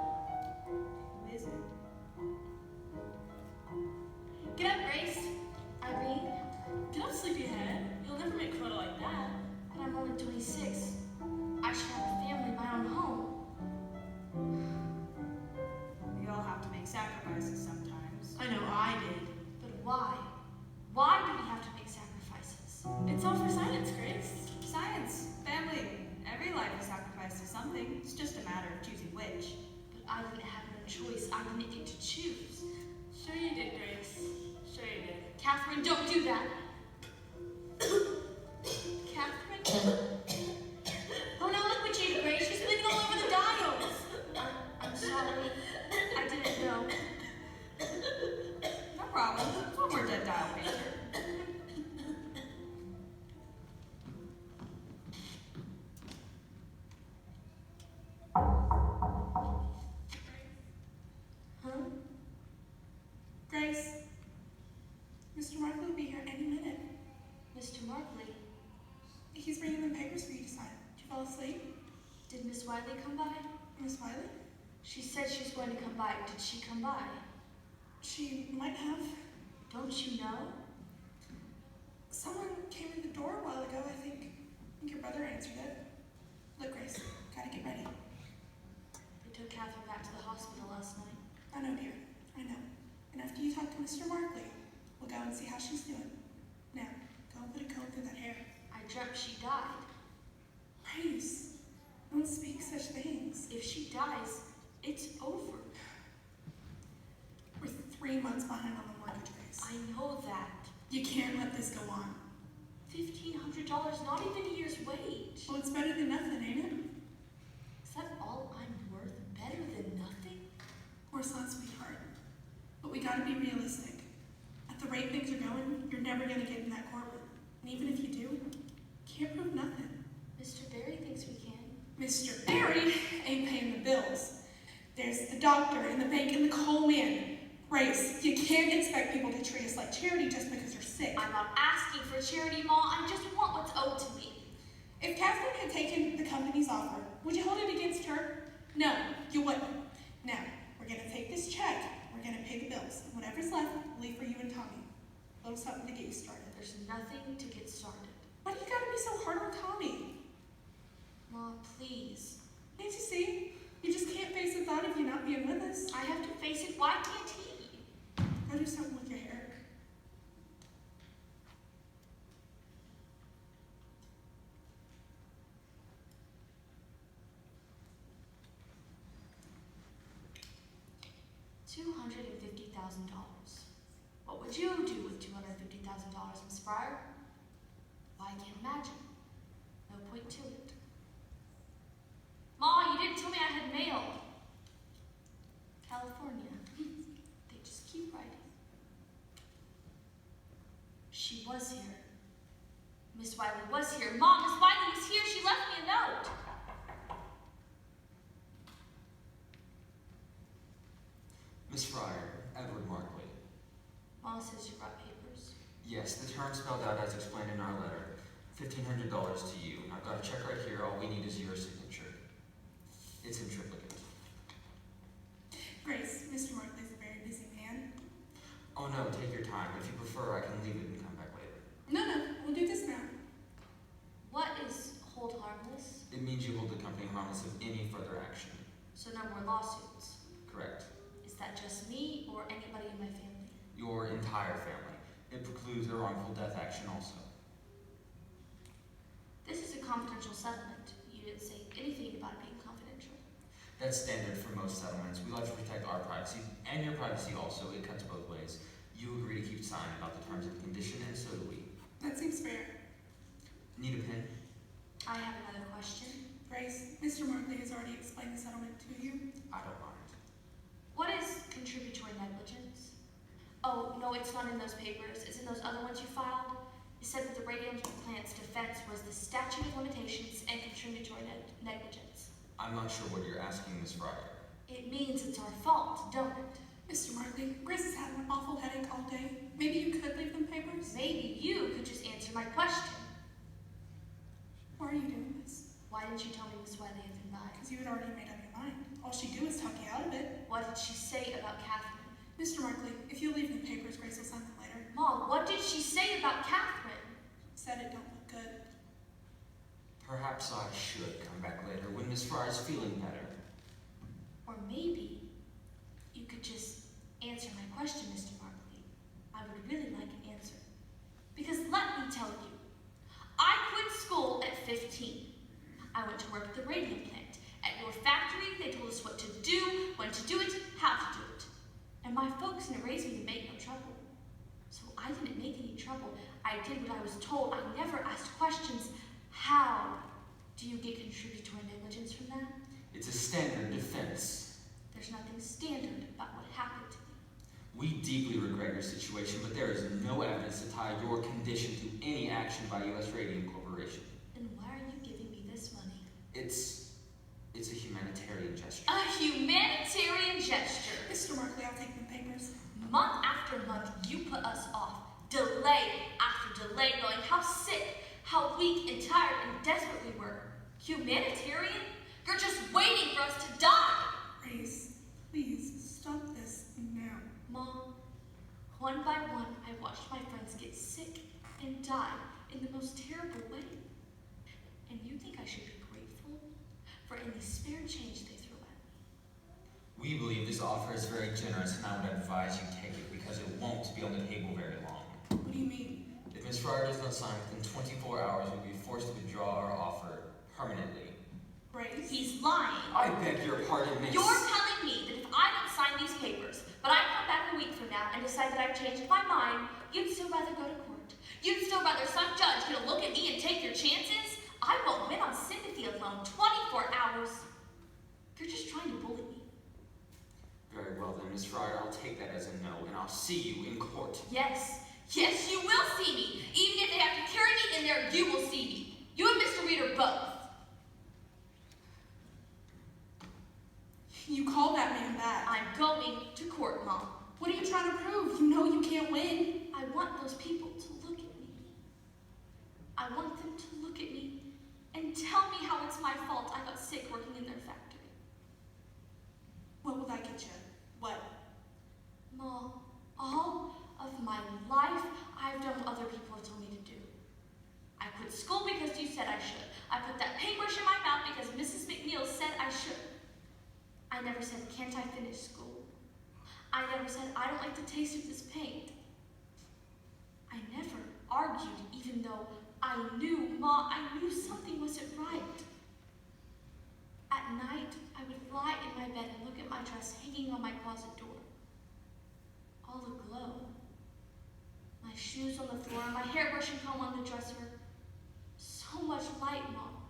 Who is it? Get up, Grace. Irene, Get up, sleepyhead. You'll never make quota like that. but I'm only 26. I should have a family, my own home. We all have to make sacrifices sometimes. I know I did. But why? Why do we have to make sacrifices? It's all for science, Grace. Science, family, every life is sacrificed to something. It's just a matter of choosing which. But I didn't have no choice. I didn't get to choose. Sure you did, Grace. Sure you did. Kathryn, don't do that. Alan. One more dead dial pager. Huh? Grace, Mr. Markley will be here any minute. Mr. Markley, He's bringing the papers for you to sign. Did you fall asleep? did Miss Wiley come by? Miss Wiley? She said she was going to come by. Did she come by? She might have. Don't you know? Someone came in the door a while ago, I think your brother answered it. Look, Grace, gotta get ready. They took Kathryn back to the hospital last night. I know, dear. I know. And after you talk to Mr. Markley, we'll go and see how she's doing. Now, go and put a comb through that hair. I dreamt she died. Reece, don't speak such things. If she dies, it's over. We're 3 months behind on the mortgage, Grace. I know that. You can't let this go on. $1,500, not even a year's wage. Well, it's better than nothing, ain't it? Is that all I'm worth? Better than nothing? Of course not, sweetheart. But we gotta be realistic. At the rate things are going, you're never gonna get in that courtroom. And even if you do, can't prove nothing. Mr. Berry thinks we can. Mr. Barry ain't paying the bills. There's the doctor and the bank and the coal man. Grace, you can't expect people to treat us like charity just because you're sick. I'm not asking for charity, Ma. I just want what's owed to me. If Kathryn had taken the company's offer, would you hold it against her? No, you wouldn't. Now, we're gonna take this check, we're gonna pay the bills, and whatever's left, we'll leave for you and Tommy. A little something to get you started. There's nothing to get started. Why do you gotta be so hard on Tommy? Ma, please. Can't you see? You just can't face the thought of you not being with us. I have to face it. Why can't he? Go do something with your hair. $250,000. What would you do with $250,000, Miss Fryer? Well, I can't imagine. No point to it. Ma, you didn't tell me I had mail. California. They just keep writing. She was here. Miss Wiley was here. Mom, Miss Wiley was here. She left me a note. Miss Fryer, Edward Markley. Mom says you brought papers. Yes, the terms spelled out as explained in our letter. $1,500 to you. I've got a check right here. All we need is your signature. It's in triplicate. Grace, Mr. Markley's a very busy man. Oh no, take your time. If you prefer, I can leave it and come back later. No, we'll do this now. What is hold harmless? It means you hold the company harmless of any further action. So no more lawsuits. Correct. Is that just me or anybody in my family? Your entire family. It precludes a wrongful death action also. This is a confidential settlement. You didn't say anything about it being confidential. That's standard for most settlements. We like to protect our privacy and your privacy also. It cuts both ways. You agree to keep silent about the terms of the condition, and so do we. That seems fair. Need a pen? I have another question. Grace, Mr. Markley has already explained the settlement to you. I don't mind. What is contributory negligence? Oh, no, it's not in those papers. It's in those other ones you filed. It said that the radium plant's defense was the statute of limitations and contributory negligence. I'm not sure what you're asking, Miss Fryer. It means it's our fault, don't it? Mr. Markley, Grace has had an awful headache all day. Maybe you could leave them papers? Maybe you could just answer my question. Why are you doing this? Why didn't you tell me Miss Wiley had been by? Because you had already made up your mind. All she'd do is talk you out of it. What did she say about Kathryn? Mr. Markley, if you leave the papers, Grace will sign them later. Mom, what did she say about Kathryn? Said it don't look good. Perhaps I should come back later when Miss Fryer's feeling better. Or maybe you could just answer my question, Mr. Markley. I would really like an answer. Because let me tell you, I quit school at 15. I went to work at the radium plant. At your factory, they told us what to do, when to do it, how to do it. And my folks didn't raise me to make no trouble. So I didn't make any trouble. I did what I was told. I never asked questions. How do you get contributory negligence from that? It's a standard defense. There's nothing standard about what happened to me. We deeply regret your your situation, but there is no evidence to tie your condition to any action by U.S. Radium Corporation. Then why are you giving me this money? It's a humanitarian gesture. A humanitarian gesture. Mr. Markley, I'll take the papers. Month after month, you put us off. Delay after delay, knowing how sick, how weak and tired and desperate we were. Humanitarian? You're just waiting for us to die. Reece, please, stop this now. Mom, one by one, I watched my friends get sick and die in the most terrible way. And you think I should be grateful for any spare change they threw at me? We believe this offer is very generous, and I would advise you take it because it won't be on the table very long. What do you mean? If Ms. Fryer does not sign within 24 hours, we'll be forced to withdraw our offer permanently. Reece? He's lying. I beg your pardon, Miss. You're telling me that if I don't sign these papers, but I come back a week from now and decide that I've changed my mind, you'd still rather go to court. You'd still rather some judge get a look at me and take your chances? I won't win on sympathy alone 24 hours. You're just trying to bully me. Very well then, Miss Fryer, I'll take that as a no, and I'll see you in court. Yes, yes, you will see me. Even if they have to carry me in there, you will see me. You and Mr. Reeder both. You called that man back. I'm going to court, Mom. What are you trying to prove? You know you can't win. I want those people to look at me. I want them to look at me and tell me how it's my fault I got sick working in their factory. What will that get you? What? Mom, all of my life, I've done what other people have told me to do. I quit school because you said I should. I put that paintbrush in my mouth because Mrs. McNeil said I should. I never said, can't I finish school? I never said, I don't like the taste of this paint. I never argued, even though I knew, Ma, I knew something wasn't right. At night, I would lie in my bed and look at my dress hanging on my closet door. All aglow. My shoes on the floor, my hairbrush and comb on the dresser. So much light, Mom.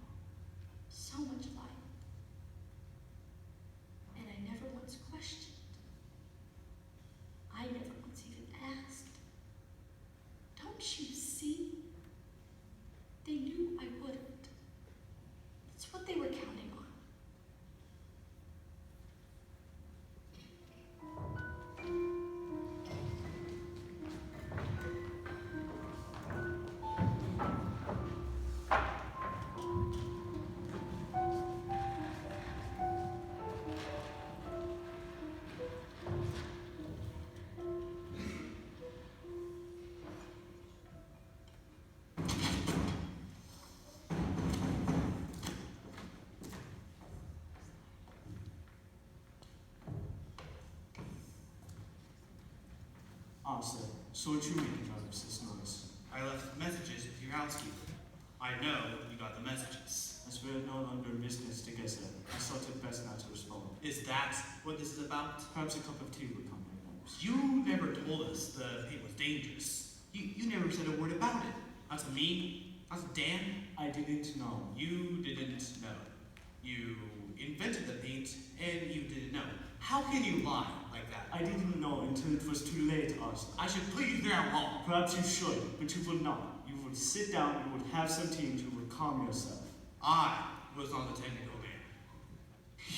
So much light. And I never once questioned. I never once even asked. Don't you see? They knew I wouldn't. That's what they were counting on. Answer. So what you making out of this noise? I left messages with your housekeeper. I know you got the messages. As we're no longer in business together, I thought it best not to respond. Is that what this is about? Perhaps a cup of tea would come in handy. You never told us the paint was dangerous. You never said a word about it. Not to me, not to Dan. I didn't know. You didn't know. You invented the paint, and you didn't know. How can you lie like that? I didn't know until it was too late, Arthur. I should put you down wrong. Perhaps you should, but you would not. You would sit down, you would have some tea, and you would calm yourself. I was not the technical man.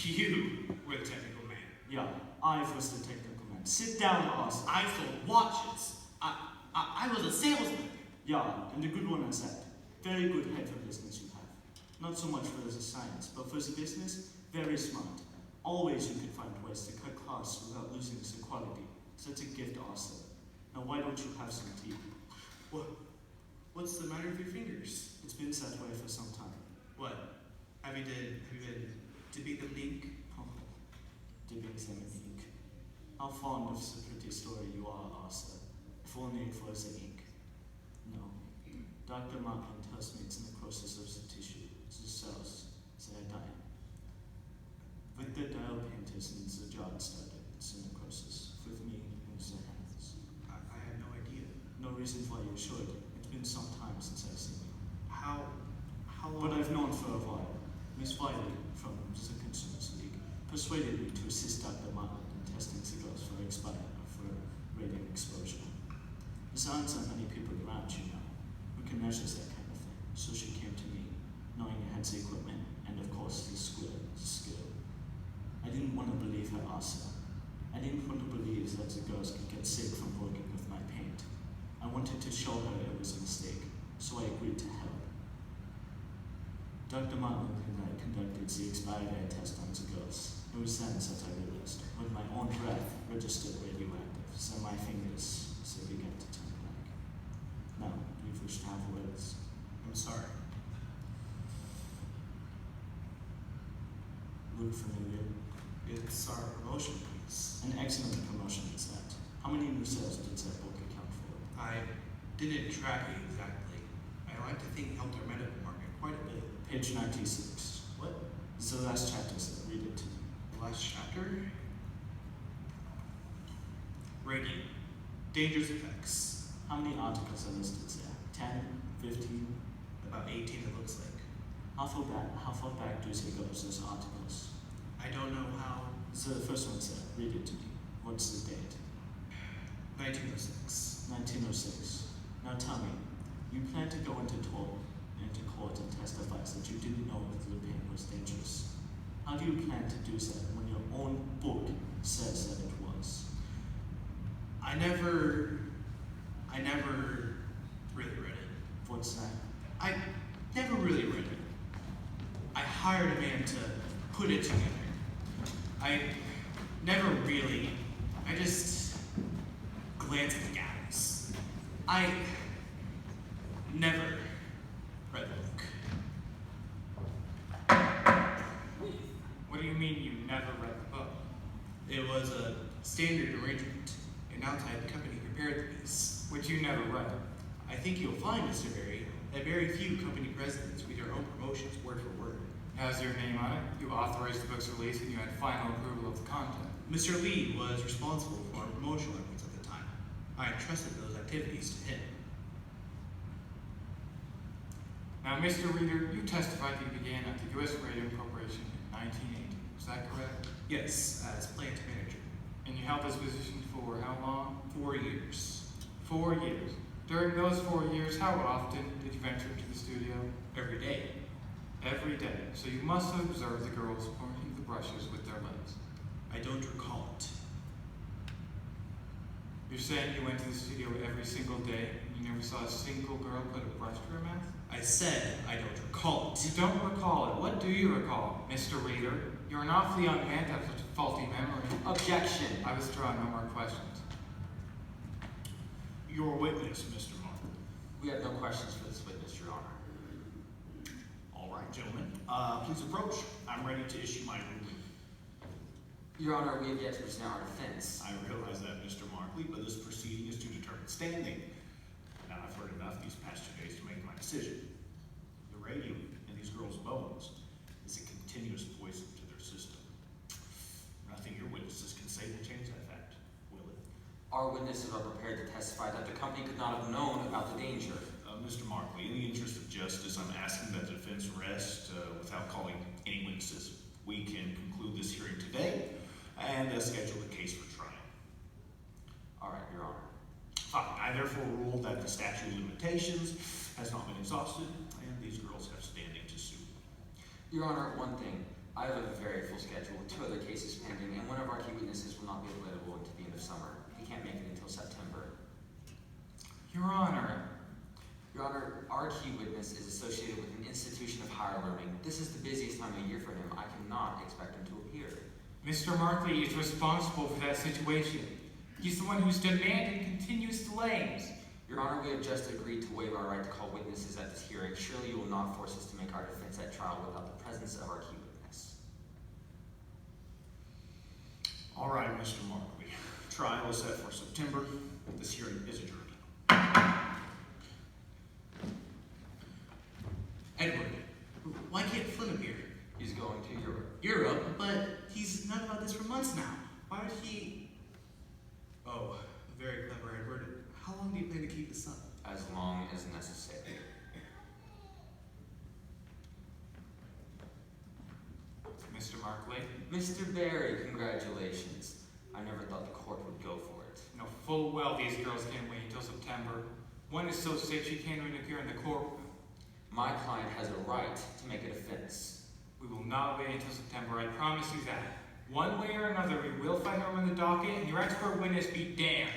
You were the technical man. Yeah, I was the technical man. Sit down, Arthur. I sold watches. I was a salesman. Yeah, and a good one at that. Very good head for business you have. Not so much for the science, but for the business, very smart. Always you could find ways to cut costs without losing the quality. Such a gift, Arthur. Now why don't you have some tea? What's the matter with your fingers? It's been that way for some time. What? Have you been dipping them in ink? Oh, dipping them in ink. How fond of the pretty story you are, Arthur. If only it was the ink. No. Dr. Martland tells me it's in the process of the tissue, the cells, they are dying. With the dial painters and the jar started, it's in the process. With me in the hands. I had no idea. No reason why you should. It's been some time since I've seen you. How long? But I've known for a while. Miss Byerley from the Consumers League persuaded me to assist Dr. Martland in testing cigars for radium exposure. aren't so many people around, you know, who can measure that kind of thing. So she came to me, knowing I had the equipment and, of course, the skill. I didn't want to believe her also. I didn't want to believe that the girls could get sick from working with my paint. I wanted to show her it was a mistake, so I agreed to help. Dr. Martland and I conducted the expired air test on the girls. It was then that I realized, with my own breath registered radioactive, so my fingers began to turn black. Now, you wish to have words. I'm sorry. Look familiar. It's our promotion piece. An excellent promotion is that. How many new sales did that book account for? I didn't track it exactly. I like to think it helped our medical market quite a bit. Page 96. What? It's the last chapter, sir. Read it to me. The last chapter? Radium. Dangerous effects. How many articles are listed there? 10? 15? About 18 it looks like. How far back do you say goes those articles? I don't know how. So the first one, sir. Read it to me. What's the date? 1906. 1906. Now tell me, you plan to go into court and testify that you didn't know that the paint was dangerous. How do you plan to do that when your own book says that it was? I never really read it. What's that? I never really read it. I hired a man to put it together. I just glanced at the gaps. I never read the book. What do you mean you never read the book? It was a standard arrangement, and outside the company prepared the piece. Which you never read. I think you'll find, Mr. Berry, that very few company presidents read their own promotions word for word. Has your name on it? You authorized the book's release and you had final approval of the content. Mr. Lee was responsible for our promotional efforts at the time. I entrusted those activities to him. Now, Mr. Reeder, you testified that you began at the U.S. Radium Corporation in 1980. Is that correct? Yes, as plant manager. And you held this position for how long? 4 years. 4 years. During those 4 years, how often did you venture into the studio? Every day. Every day. So you must have observed the girls pointing the brushes with their legs. I don't recall it. You're saying you went to the studio every single day and you never saw a single girl put a brush to her mouth? I said I don't recall it. You don't recall it. What do you recall, Mr. Reeder? You're an awfully young man to have such a faulty memory. Objection. I withdraw. No more questions. Your witness, Mr. Martland. We have no questions for this witness, Your Honor. All right, gentlemen. Please approach. I'm ready to issue my ruling. Your Honor, we have yet to present our defense. I realize that, Mr. Markley, but this proceeding is to determine standing. Now, I've heard enough these past 2 days to make my decision. The radium in these girls' bones is a continuous poison to their system. Nothing your witnesses can say will change that fact, will it? Our witnesses are prepared to testify that the company could not have known about the danger. Mr. Markley, in the interest of justice, I'm asking that the defense rest without calling any witnesses. We can conclude this hearing today and schedule the case for trial. All right, Your Honor. Fine. I therefore rule that the statute of limitations has not been exhausted and these girls have standing to sue. Your Honor, one thing. I have a very full schedule with 2 other cases pending, and one of our key witnesses will not be available until the end of summer. He can't make it until September. Your Honor. Your Honor, our key witness is associated with an institution of higher learning. This is the busiest time of year for him. I cannot expect him to appear. Mr. Markley is responsible for that situation. He's the one who's demanded continuous delays. Your Honor, we have just agreed to waive our right to call witnesses at this hearing. Surely you will not force us to make our defense at trial without the presence of our key witness. All right, Mr. Markley. Trial is set for September. This hearing is adjourned. Edward, why can't Flynn appear? He's going to Europe. Europe? But he's known about this for months now. Why would he... Oh, very clever, Edward. How long do you plan to keep this up? As long as necessary. Mr. Markley? Mr. Berry, congratulations. I never thought the court would go for it. No full well these girls can't wait until September. One is so sick she can't even appear in the courtroom. My client has a right to make a defense. We will not wait until September, I promise you that. One way or another, we will find her on the docket, and your expert witness be damned.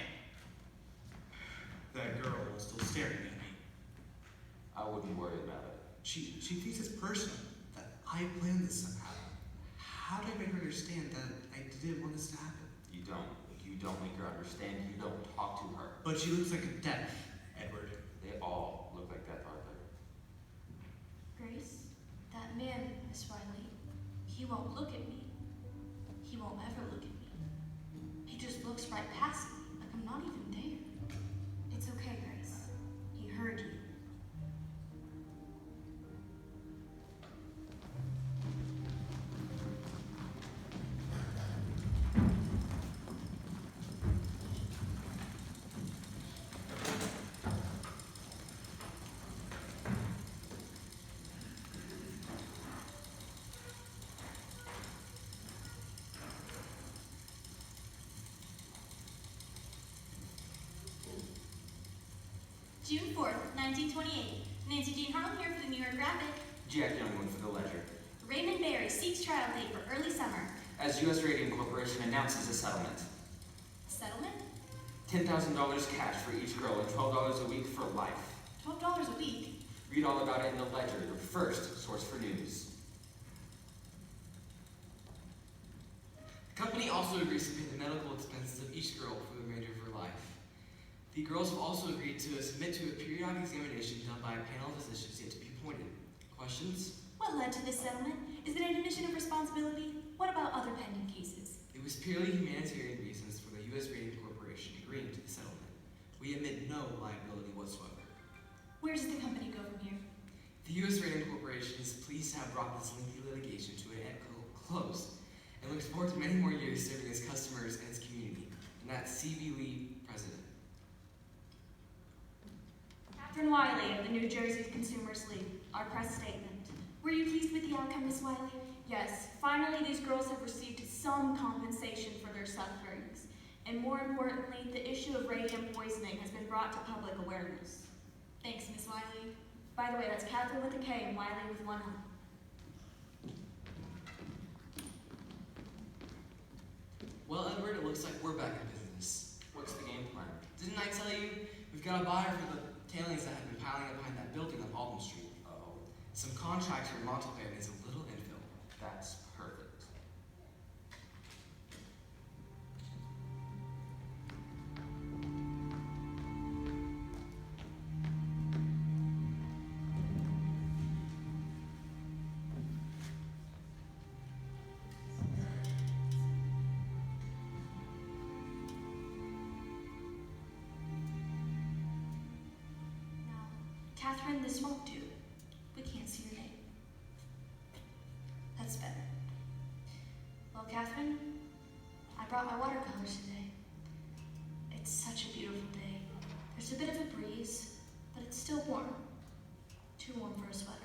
That girl is still staring at me. I wouldn't worry about it. She thinks it's personal, that I planned this somehow. How did I make her understand that I didn't want this to happen? You don't. You don't make her understand. You don't talk to her. But she looks like a death, Edward. They all look like that, Arthur. Grace, that man, Miss Riley, he won't look at me. He won't ever look at me. He just looks right past me, like I'm not even there. It's okay, Grace. He heard you. June 4th, 1928. Nancy Jean Harlan here for the New York Graphic. Jack Youngwood for the Ledger. Raymond Berry seeks trial date for early summer. As U.S. Radium Corporation announces a settlement. Settlement? $10,000 cash for each girl and $12 a week for life. $12 a week? Read all about it in the Ledger, your first source for news. The company also agrees to pay the medical expenses of each girl for the remainder of her life. The girls have also agreed to submit to a periodic examination done by a panel of physicians yet to be appointed. Questions? What led to this settlement? Is it an admission of responsibility? What about other pending cases? It was purely humanitarian reasons for the U.S. Radium Corporation agreeing to the settlement. We admit no liability whatsoever. Where does the company go from here? The U.S. Radium Corporation is pleased to have brought this lengthy litigation to an close and looks forward to many more years serving its customers and its community. And that's C.B. Lee, President. Kathryn Wiley of the New Jersey Consumers League, our press statement. Were you pleased with the outcome, Miss Wiley? Yes, finally these girls have received some compensation for their sufferings. And more importantly, the issue of radium poisoning has been brought to public awareness. Thanks, Miss Wiley. By the way, that's Kathryn with a K and Wiley with one L. Well, Edward, it looks like we're back in business. What's the game plan? Didn't I tell you? We've got a buyer for the tailings that have been piling up behind that building on Alden Street. Uh-oh. Some contractor in Martland needs a little infill. That's perfect. Kathryn, this won't do. We can't see your name. That's better. Well, Kathryn, I brought my watercolors today. It's such a beautiful day. There's a bit of a breeze, but it's still warm. Too warm for a sweater.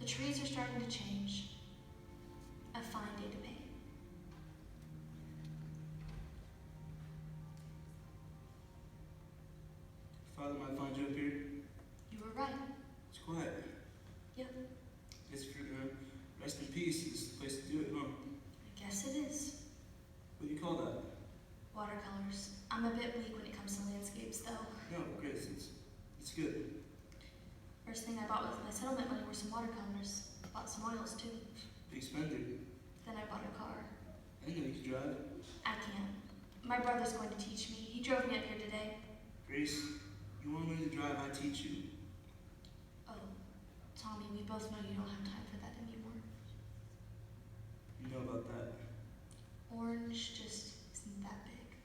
The trees are starting to change. A fine day to paint. Father might find you up here. You were right. It's quiet. Yep, Guess if you're gonna rest in peace, this is the place to do it, huh? I guess it is. What do you call that? Watercolors. I'm a bit weak when it comes to landscapes, though. No, Grace, it's good. First thing I bought with my settlement money were some watercolors. Bought some oils, too. Big spender. Then I bought a car. I didn't know you could drive. I can't. My brother's going to teach me. He drove me up here today. Grace, you want to learn to drive, I teach you. Oh, Tommy, we both know you don't have time for that anymore. You know about that. Orange just isn't that big.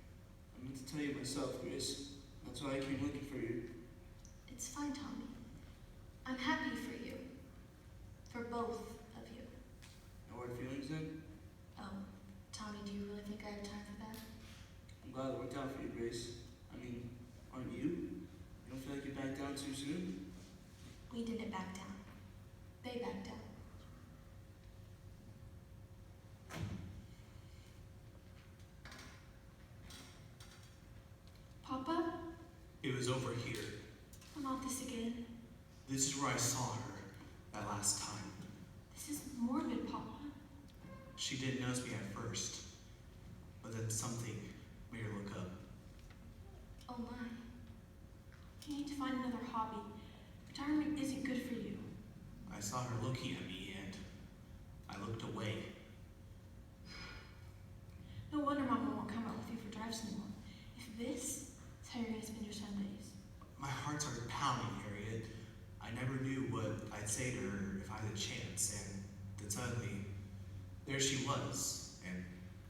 I meant to tell you myself, Grace. That's why I came looking for you. It's fine, Tommy. I'm happy for you. For both of you. No hard feelings then? Oh, Tommy, do you really think I have time for that? I'm glad it worked out for you, Grace. I mean, aren't you? You don't feel like you backed down too soon? We didn't back down. They backed down. It was over here. Oh, not this again. This is where I saw her that last time. This is morbid, Papa. She didn't notice me at first, but then something made her look up. Oh my. You need to find another hobby. Retirement isn't good for you. I saw her looking at me and I looked away. No wonder Mama won't come out with you for drives anymore. If this is how you're going to spend your Sundays. My heart started pounding, Harriet. I never knew what I'd say to her if I had a chance, and then suddenly, there she was, and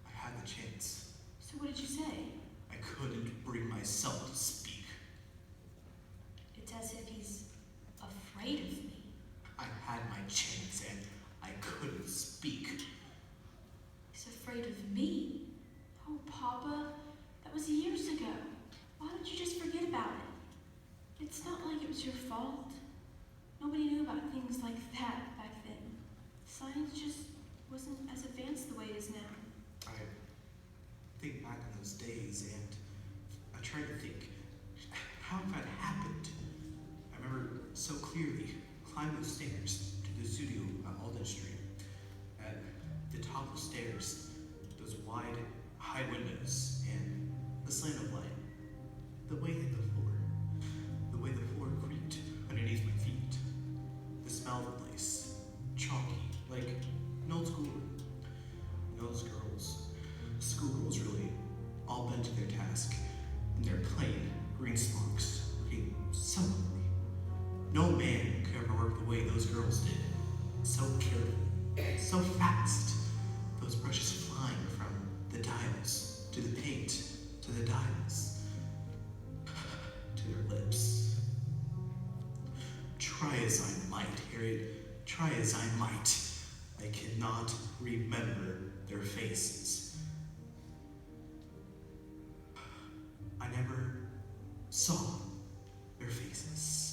I had the chance. So what did you say? I couldn't bring myself to speak. It's as if he's afraid of me. I had my chance, and I couldn't speak. He's afraid of me? Oh, Papa, that was years ago. Why don't you just forget about it? It's not like it was your fault. Nobody knew about things like that back then. Science just wasn't as advanced the way it is now. I think back on those days, and I try to think, how that happened? I remember so clearly climbing the stairs to the studio on Alden Street. At the top of the stairs, those wide, high windows, and the slant of light. The way hit the floor. The way the floor creaked underneath my feet. The smell of the place. Chalky, like an old school room. And those girls, schoolgirls really, all bent to their task, in their plain green smocks, looking so ugly. No man could ever work the way those girls did. So careful, so fast. Those brushes flying from the dials, to the paint, to the dials, to their lips. Try as I might, Harriet, try as I might, I cannot remember their faces. I never saw their faces.